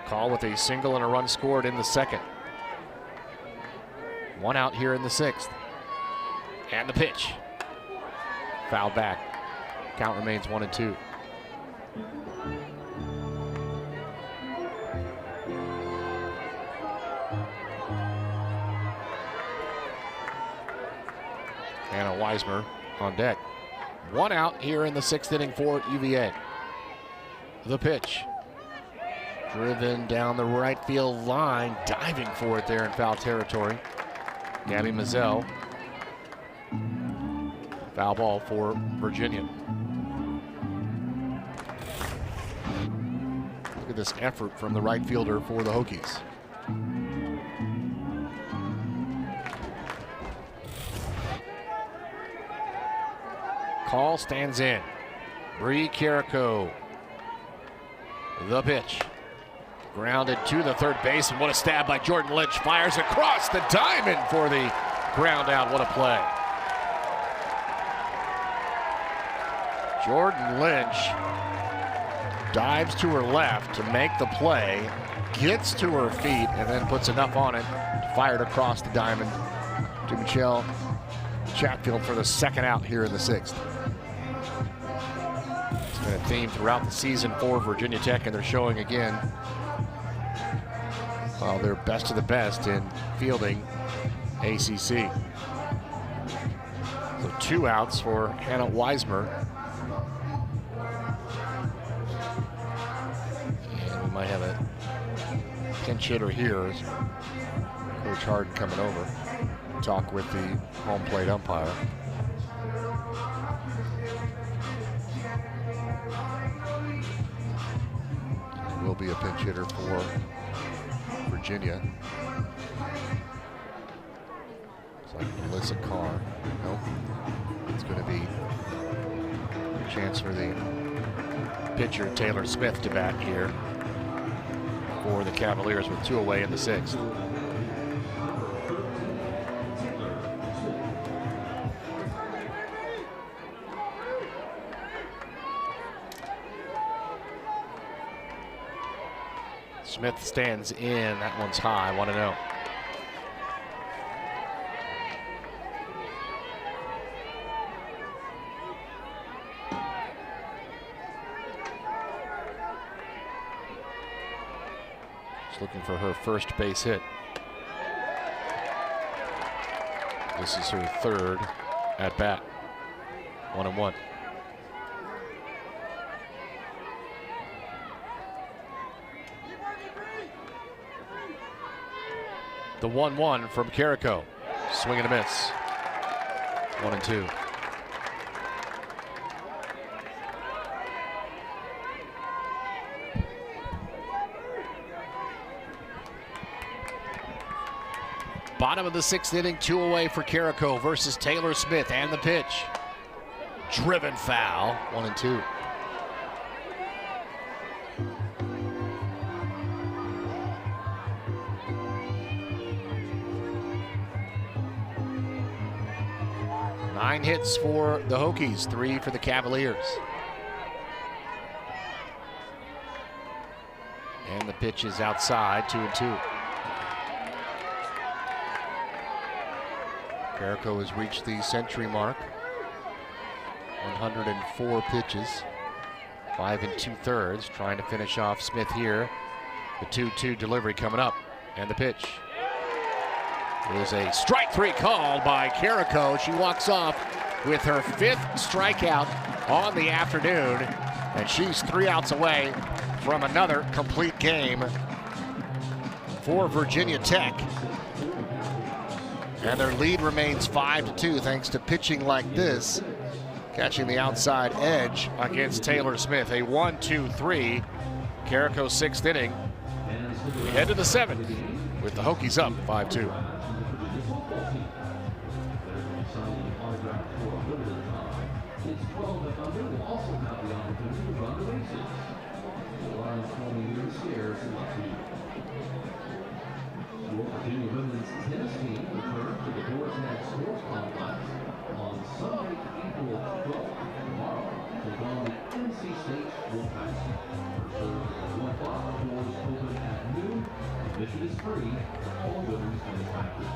Call with a single and a run scored in the 2nd. 1 out here in the 6th. And the pitch. Foul back. Count remains 1-2. Hannah Weismer on deck. 1 out here in the 6th inning for UVA. The pitch. Driven down the right field line, diving for it there in foul territory. Gabby Mizell. Foul ball for Virginia. Look at this effort from the right fielder for the Hokies. Call stands in. Bree Carrico. The pitch. Grounded to the 3rd base, and what a stab by Jordan Lynch. Fires across the diamond for the ground out. What a play. Jordan Lynch dives to her left to make the play, gets to her feet, and then puts enough on it to fire it across the diamond to Michelle Chatfield for the 2nd out here in the 6th. It's been a theme throughout the season for Virginia Tech, and they're showing again. Well, they're best of the best in fielding ACC. So 2 outs for Hannah Weismer. And we might have a pinch hitter here as Coach Harden coming over. Talk with the home plate umpire. There will be a pinch hitter for Virginia. It's like Melissa Carr. Nope. It's going to be a chance for the pitcher Taylor Smith to bat here for the Cavaliers with 2 away in the 6th. Smith stands in. That one's high. 1-0. She's looking for her first base hit. This is her 3rd at bat. 1-1. The 1-1 from Carrico. Swing and a miss. 1-2. Bottom of the 6th inning, 2 away for Carrico versus Taylor Smith, and the pitch. Driven foul. 1-2. 9 hits for the Hokies, 3 for the Cavaliers. And the pitch is outside, 2-2. Carrico has reached the century mark. 104 pitches, 5 2/3, trying to finish off Smith here. The 2-2 delivery coming up, and the pitch is a strike 3 called by Carrico. She walks off with her 5th strikeout on the afternoon, and she's 3 outs away from another complete game for Virginia Tech. And their lead remains 5-2 thanks to pitching like this, catching the outside edge against Taylor Smith. A 1-2-3, Carrico 6th inning. We head to the 7th with the Hokies up 5-2. Virginia women's tennis team returns to the Boar's Head Sports Complex on Sunday, April 12th, tomorrow, to take on the NC State Wolfpack. First serve at 1 o'clock, doors open at noon. Admission is free for all women's tennis practice.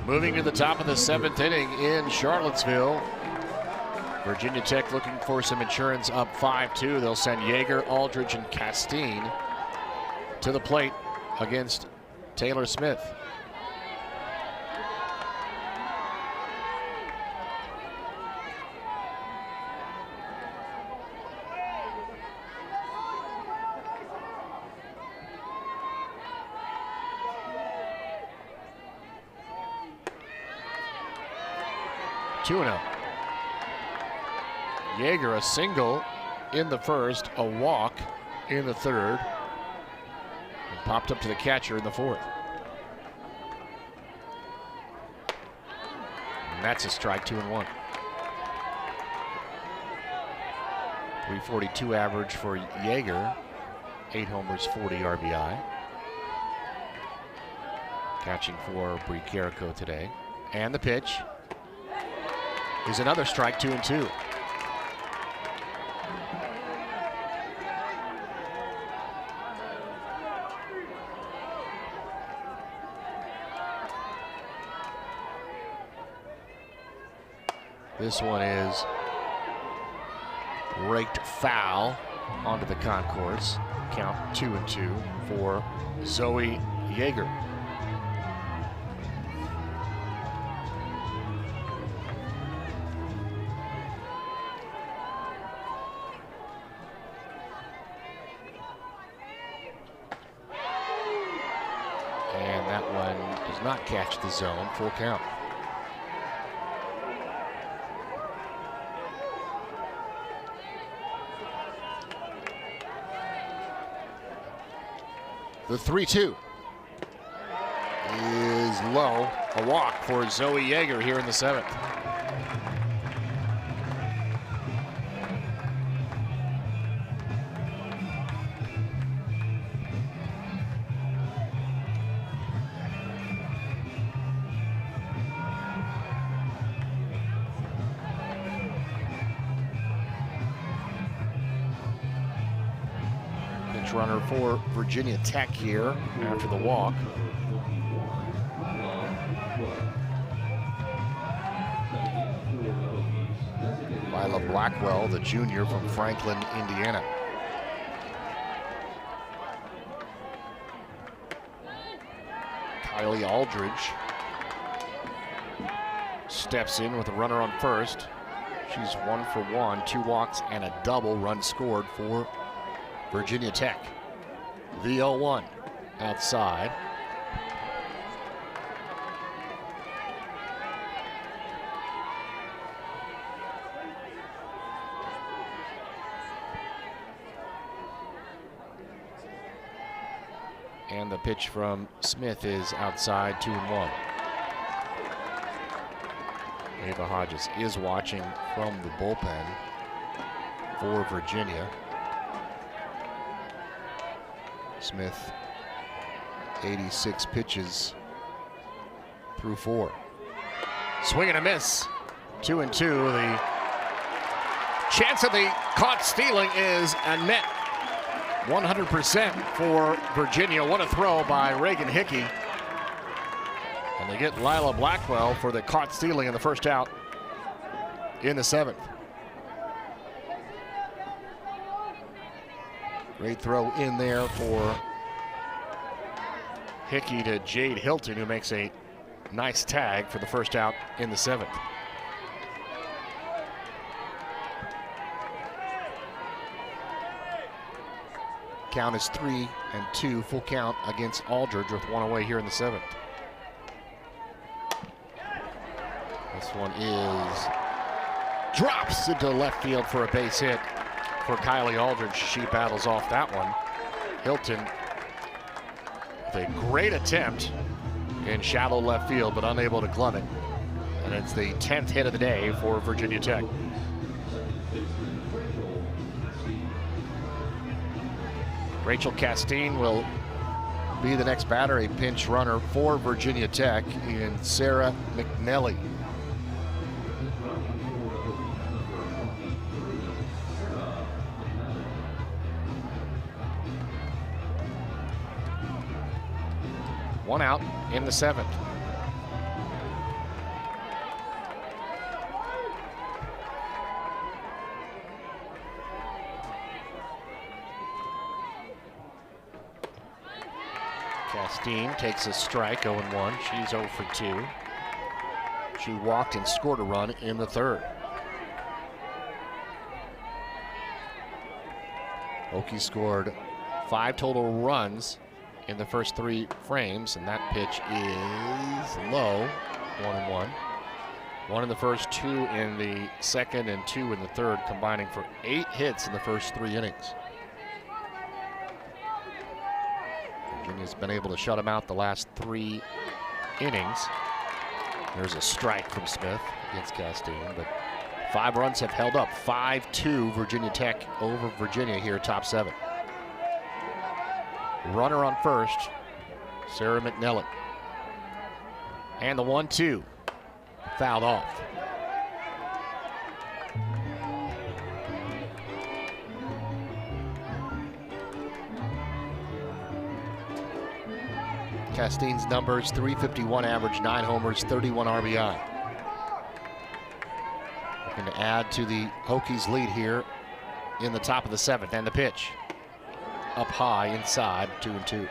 Moving to the top of the 7th inning in Charlottesville. Virginia Tech looking for some insurance, up 5-2. They'll send Yeager, Aldridge, and Castine to the plate against Taylor Smith. Yeager, a single in the first, a walk in the third, and popped up to the catcher in the 4th. And that's a strike, 2-1. 342 average for Yeager, 8 homers, 40 RBI. Catching for Bree Carrico today. And the pitch is another strike, 2-2. This one is raked foul onto the concourse. Count 2-2 for Zoe Yeager. And that one does not catch the zone, full count. The 3-2 is low. A walk for Zoe Yeager here in the 7th. pinch runner for Virginia Tech here after the walk. Lila Blackwell, the junior from Franklin, Indiana. Kylie Aldridge steps in with a runner on first. She's 1 for 1, 2 walks and a double run scored for Virginia Tech. The 0-1 outside. And the pitch from Smith is outside, 2-1. Ava Hodges is watching from the bullpen for Virginia. Smith, 86 pitches through 4. Swing and a miss, 2-2. The chance of the caught stealing is a net 100% for Virginia. What a throw by Reagan Hickey. And they get Lila Blackwell for the caught stealing in the first out in the 7th. Great throw in there for Hickey to Jade Hilton, who makes a nice tag for the first out in the 7th. Count is 3-2, full count against Aldridge with 1 away here in the 7th. This one is drops into left field for a base hit for Kylie Aldridge. She battles off that one. Hilton with a great attempt in shallow left field, but unable to glove it. And it's the 10th hit of the day for Virginia Tech. Rachel Castine will be the next batter, a pinch runner for Virginia Tech in Sarah McNelly. One out in the 7th. Castine takes a strike, 0-1. She's 0 for 2. She walked and scored a run in the 3rd. Hokies scored 5 total runs in the first 3 frames, and that pitch is low, 1-1. 1 in the first, 2 in the 2nd, and 2 in the 3rd, combining for 8 hits in the first 3 innings. Virginia's been able to shut him out the last 3 innings. There's a strike from Smith against Castine, but 5 runs have held up. 5-2 Virginia Tech over Virginia here, top 7. Runner on first, Sarah McNelly. And the 1-2, fouled off. Castine's numbers, .351 average, 9 homers, 31 RBI. Looking to add to the Hokies lead here in the top of the 7th. And the pitch up high inside, 2-2.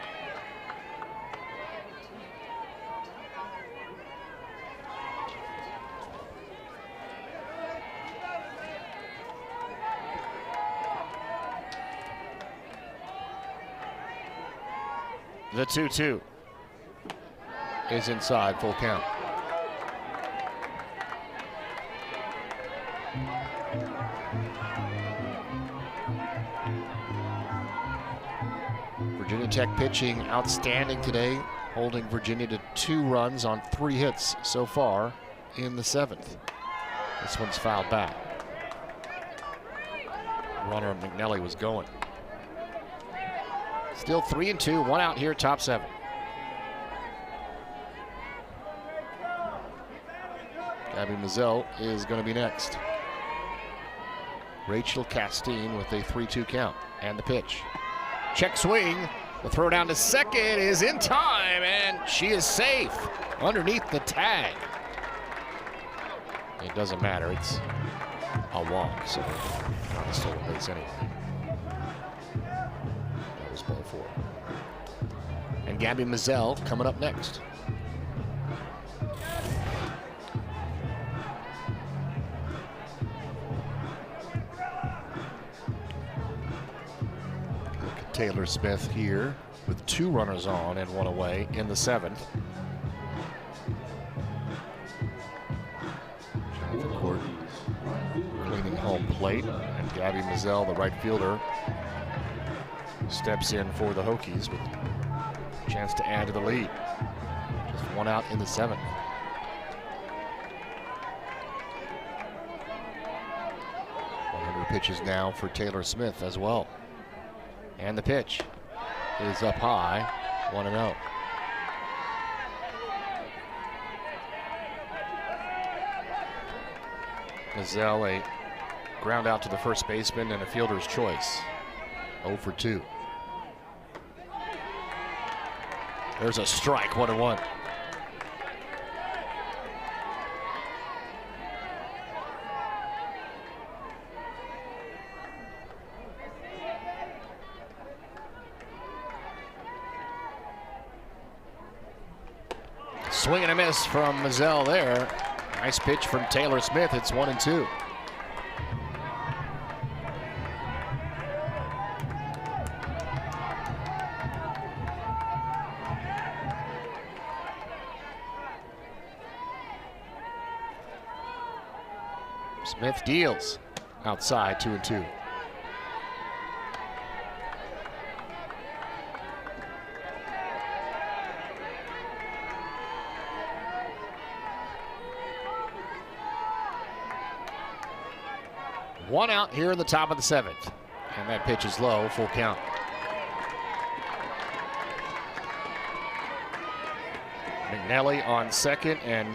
The 2-2 is inside, full count. Virginia Tech pitching outstanding today, holding Virginia to 2 runs on 3 hits so far in the 7th. This one's fouled back. Runner McNelly was going. Still 3-2, 1 out here, top 7. Gabby Mizell is going to be next. Rachel Castine with a 3-2 count. And the pitch. Check swing. The throw down to second is in time, and she is safe underneath the tag. It doesn't matter. It's a walk, so not a stolen base anyway. That was ball 4. And Gabby Mizell coming up next. Taylor Smith here with 2 runners on and 1 away in the 7th. Jonathan Court cleaning home plate, and Gabby Mizell, the right fielder, steps in for the Hokies with a chance to add to the lead. Just 1 out in the 7th. 100 pitches now for Taylor Smith as well. And the pitch is up high, 1-0. Mizell, a ground out to the first baseman and a fielder's choice. 0 for 2. There's a strike, 1-1. Swing and a miss from Mizell there. Nice pitch from Taylor Smith. It's 1-2. Smith deals outside, 2-2. One out here in the top of the 7th. And that pitch is low, full count. McNally on second and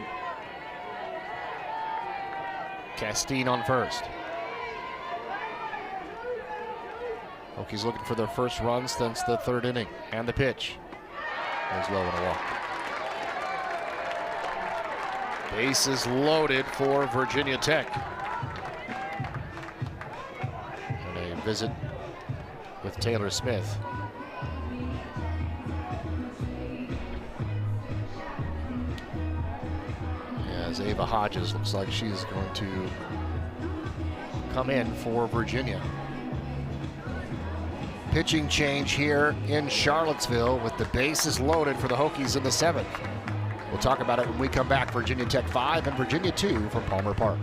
Castine on first. Hokies looking for their first run since the 3rd inning. And the pitch is low and a walk. Bases loaded for Virginia Tech. Visit with Taylor Smith. As Ava Hodges looks like she's going to come in for Virginia. Pitching change here in Charlottesville with the bases loaded for the Hokies in the 7th. We'll talk about it when we come back. Virginia Tech 5 and Virginia 2 from Palmer Park.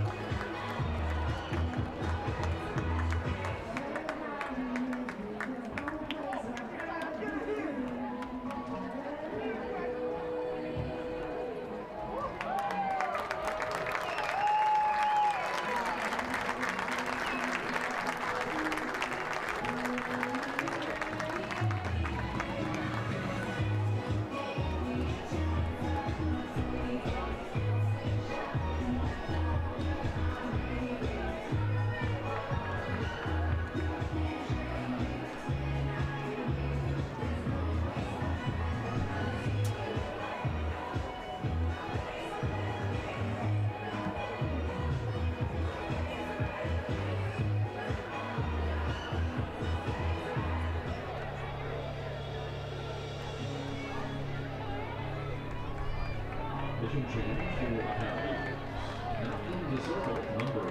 Pitching change for Academy. Now in the circle, number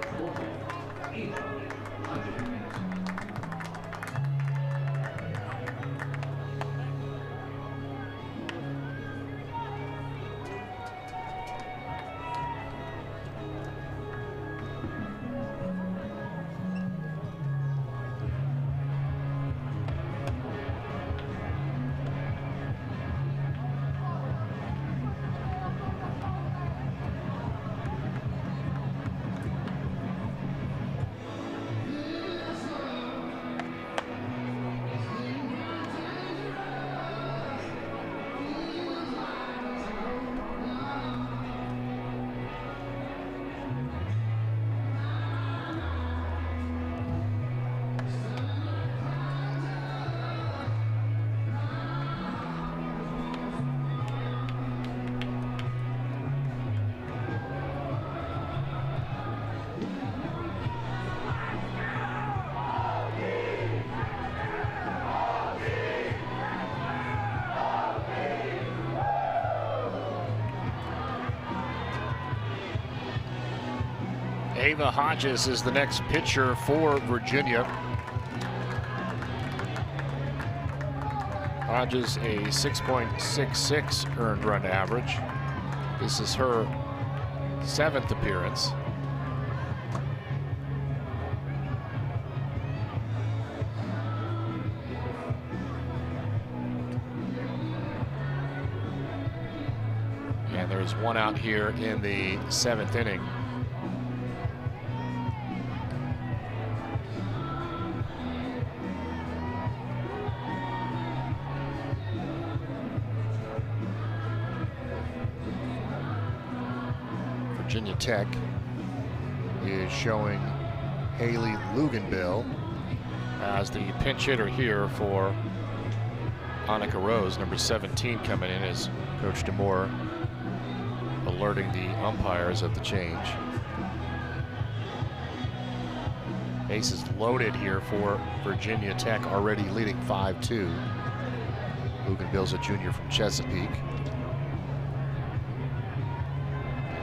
20, Ava Hodges. Ava Hodges is the next pitcher for Virginia. Hodges a 6.66 earned run average. This is her 7th appearance. And there's one out here in the 7th inning. Virginia Tech is showing Haley Luginbill as the pinch hitter here for Annika Rose. Number 17 coming in as Coach DeMoore alerting the umpires of the change. Bases loaded here for Virginia Tech, already leading 5-2. Luginbill's a junior from Chesapeake.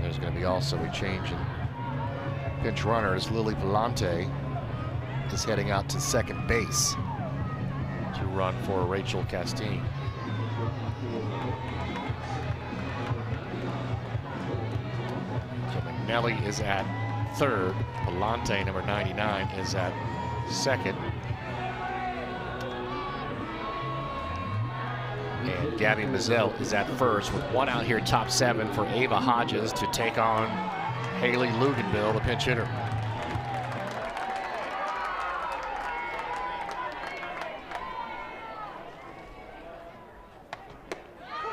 There's going to be also a change in pinch runner as Lily Vellante is heading out to second base to run for Rachel Castine. So McNelly is at third. Vellante, number 99, is at second. And Gabby Mizell is at first with one out here, top 7 for Ava Hodges to take on Haley Luginbill, the pinch hitter.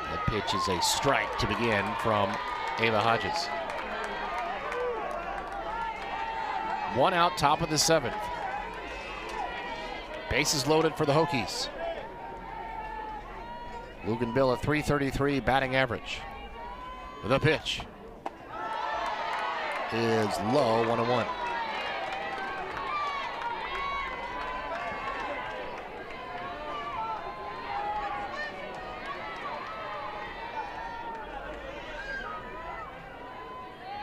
That pitch is a strike to begin from Ava Hodges. One out, top of the 7th. Bases loaded for the Hokies. Luginbill at .333 batting average. The pitch is low, 1-1.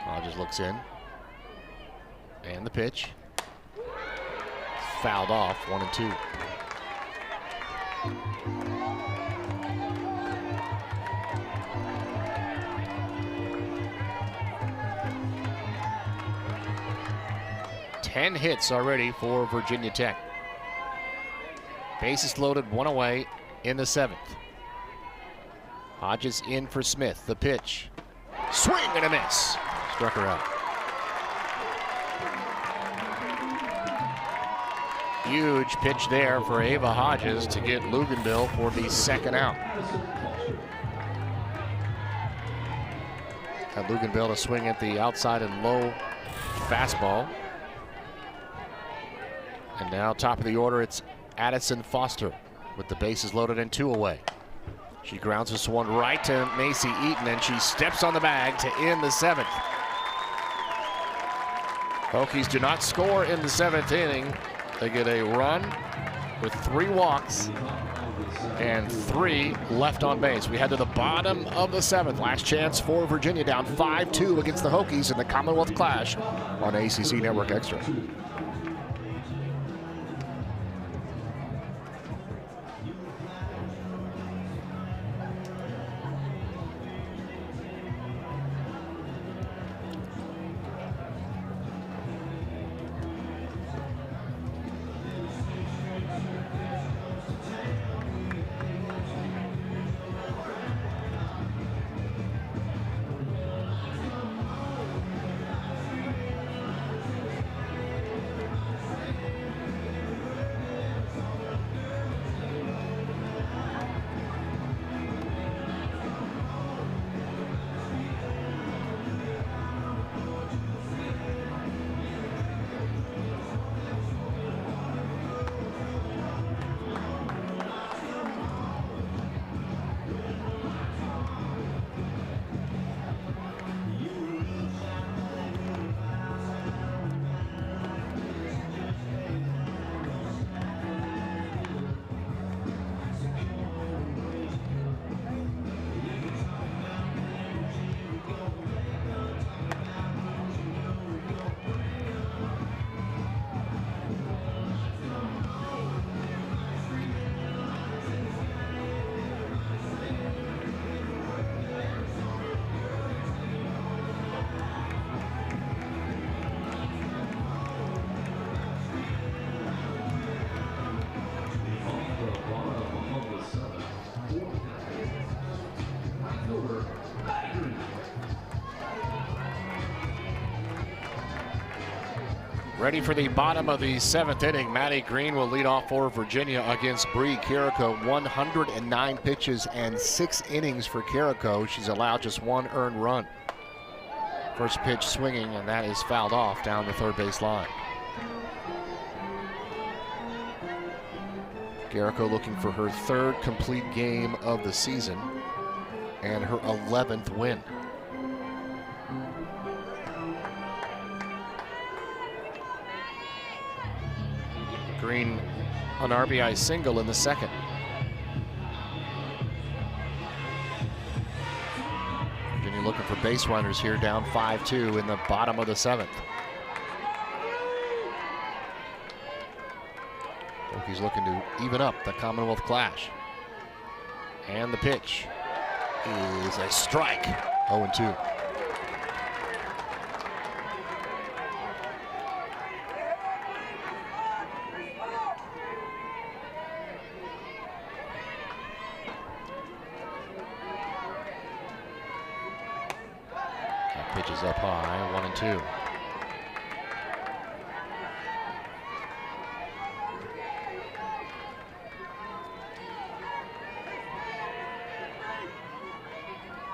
Hodges looks in. And the pitch. Fouled off, 1-2. Ten hits already for Virginia Tech. Bases loaded, one away in the 7th. Hodges in for Smith. The pitch. Swing and a miss. Struck her out. Huge pitch there for Ava Hodges to get Luginbill for the 2nd out. Had Luginbill to swing at the outside and low fastball. And now top of the order, it's Addison Foster with the bases loaded and 2 away. She grounds this one right to Macy Eaton, and she steps on the bag to end the 7th. Hokies do not score in the 7th inning. They get a run with 3 walks and 3 left on base. We head to the bottom of the 7th. Last chance for Virginia, down 5-2 against the Hokies in the Commonwealth Clash on ACC Network Extra. Ready for the bottom of the 7th inning. Maddie Green will lead off for Virginia against Bree Carrico. 109 pitches and 6 innings for Carrico. She's allowed just 1 earned run. First pitch swinging, and that is fouled off down the third base line. Carrico looking for her 3rd complete game of the season and her 11th win. Green, an RBI single in the 2nd. Virginia looking for base runners here, down 5-2 in the bottom of the 7th. Hokies looking to even up the Commonwealth Clash. And the pitch is a strike, 0-2. Pitch is up high, 1-2.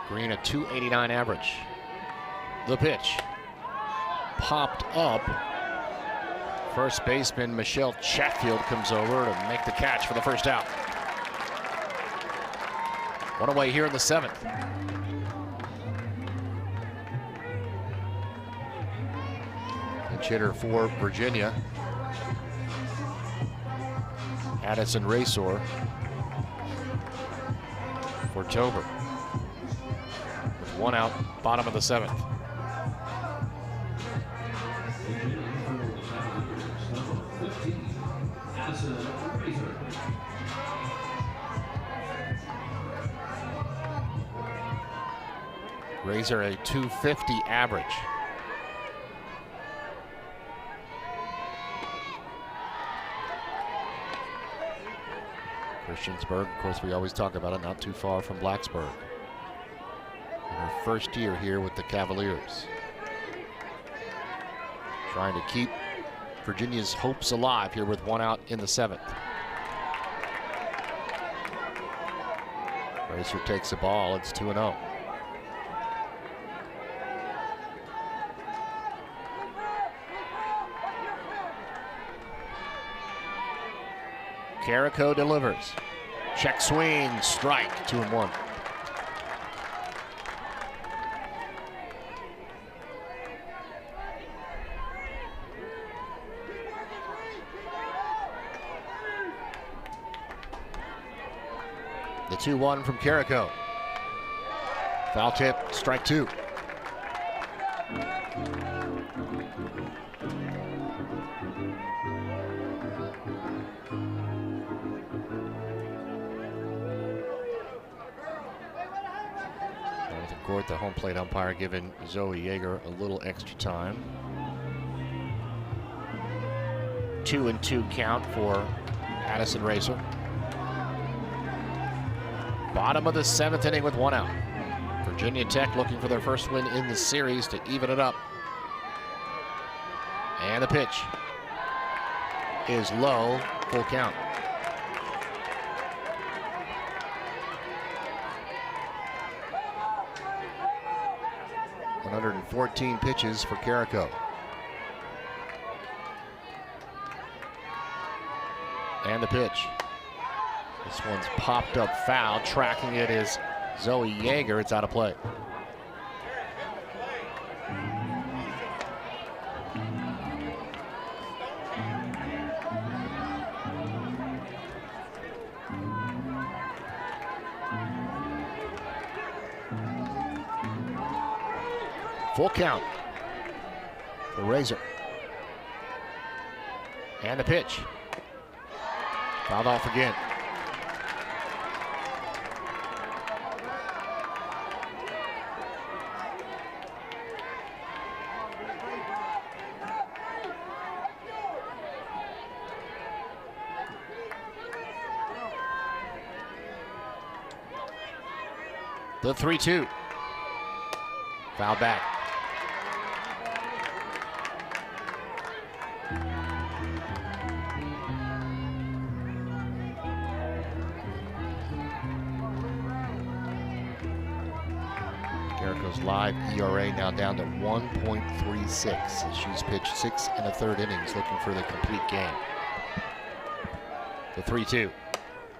Green, a .289 average. The pitch popped up. First baseman Michelle Chatfield comes over to make the catch for the first out. One away here in the 7th. Hitter for Virginia, Addison Racor for Tober. With 1 out, bottom of the 7th. Razor a .250 average. Christiansburg, of course, we always talk about it, not too far from Blacksburg. In her first year here with the Cavaliers. Trying to keep Virginia's hopes alive here with 1 out in the 7th. Racer takes the ball, it's 2-0. Carrico delivers. Check swing, strike, 2-1. The 2-1 from Carrico. Foul tip, strike 2. Gort, the home plate umpire, giving Zoe Yeager a little extra time. 2-2 count for Addison Racor. Bottom of the 7th inning with 1 out. Virginia Tech looking for their first win in the series to even it up. And the pitch is low, full count. .114 pitches for Carrico. And the pitch. This one's popped up foul. Tracking it is Zoe Yeager. It's out of play. Full count for Razor. And the pitch. Fouled off again. The 3-2. Foul back. Carrico's live ERA now down to 1.36 as she's pitched 6 1/3 innings looking for the complete game. The 3-2.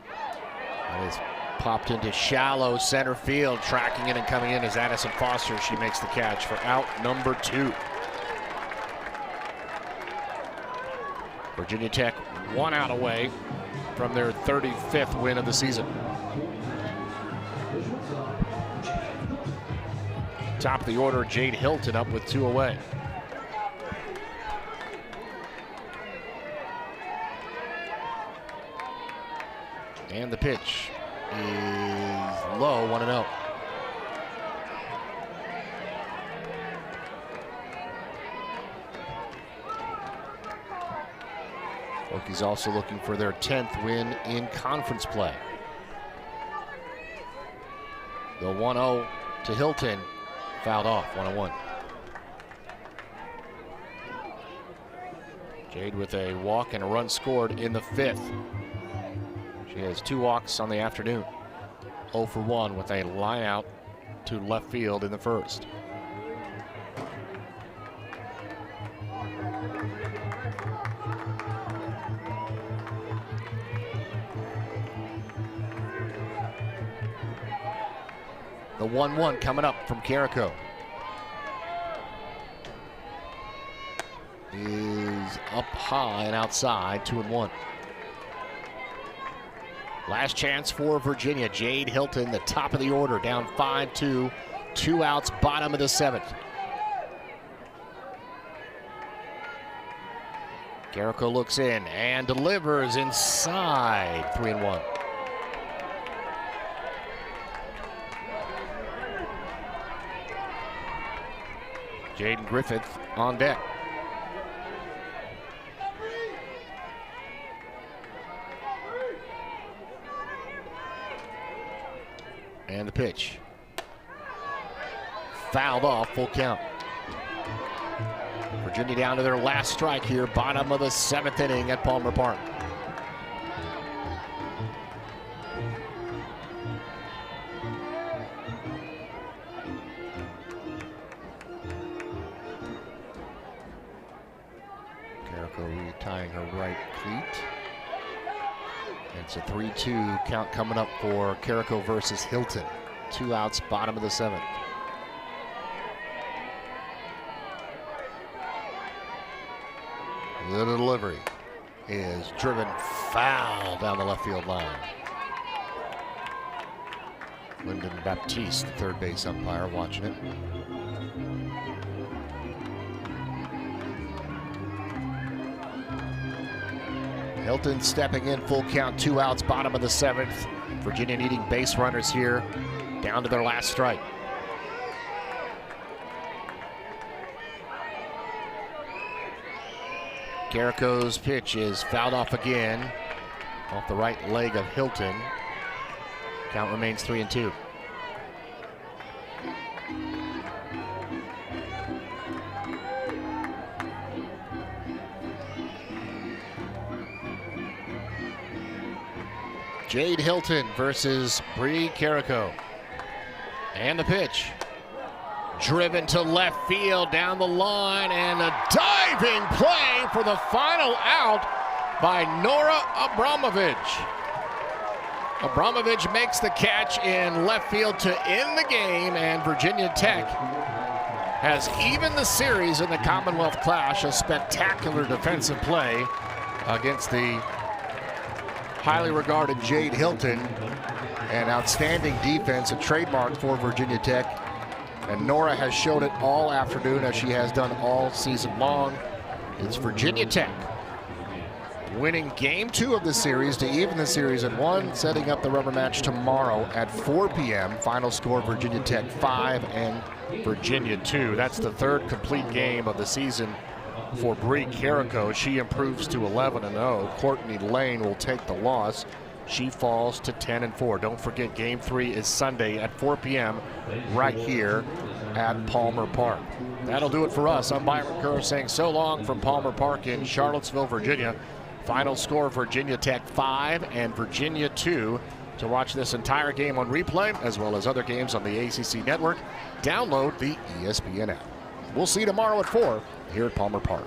That is popped into shallow center field. Tracking it and coming in is Addison Foster. She makes the catch for out number 2. Virginia Tech 1 out away from their 35th win of the season. Top of the order, Jade Hilton up with 2 away. And the pitch is low, 1-0. Hokies also looking for their 10th win in conference play. The 1-0 to Hilton, fouled off, 1-1. Jade with a walk and a run scored in the 5th. She has 2 walks on the afternoon. 0 for 1 with a line out to left field in the 1st. The 1-1 coming up from Carrico. Is up high and outside, 2-1. Last chance for Virginia. Jade Hilton, the top of the order, down 5-2. 2 outs, bottom of the 7th. Carrico looks in and delivers inside, 3-1. Jaden Griffith on deck. And the pitch. Fouled off, full count. Virginia down to their last strike here, bottom of the 7th inning at Palmer Park. Carrico retying her right cleat. It's a 3-2 count coming up for Carrico versus Hilton. 2 outs, bottom of the 7th. The delivery is driven foul down the left field line. Lyndon Baptiste, the third base umpire, watching it. Hilton stepping in, full count, 2 outs, bottom of the 7th. Virginia needing base runners here, down to their last strike. Carrico's pitch is fouled off again, off the right leg of Hilton. Count remains 3-2. Jade Hilton versus Bree Carrico. And the pitch. Driven to left field, down the line, and a diving play for the final out by Nora Abramovich. Abramovich makes the catch in left field to end the game, and Virginia Tech has evened the series in the Commonwealth Clash. A spectacular defensive play against the highly regarded Jade Hilton. An outstanding defense, a trademark for Virginia Tech. And Nora has showed it all afternoon, as she has done all season long. It's Virginia Tech winning game 2 of the series to even the series at 1, setting up the rubber match tomorrow at 4 p.m. Final score, Virginia Tech 5 and Virginia 2. That's the 3rd complete game of the season for Bree Carrico. She improves to 11-0. Courtney Lane will take the loss. she falls to 10-4. Don't forget, Game 3 is Sunday at 4 p.m. right here at Palmer Park. That'll do it for us. I'm Byron Kerr saying so long from Palmer Park in Charlottesville, Virginia. Final score, Virginia Tech 5 and Virginia 2. To watch this entire game on replay, as well as other games on the ACC network, download the ESPN app. We'll see you tomorrow at 4 here at Palmer Park.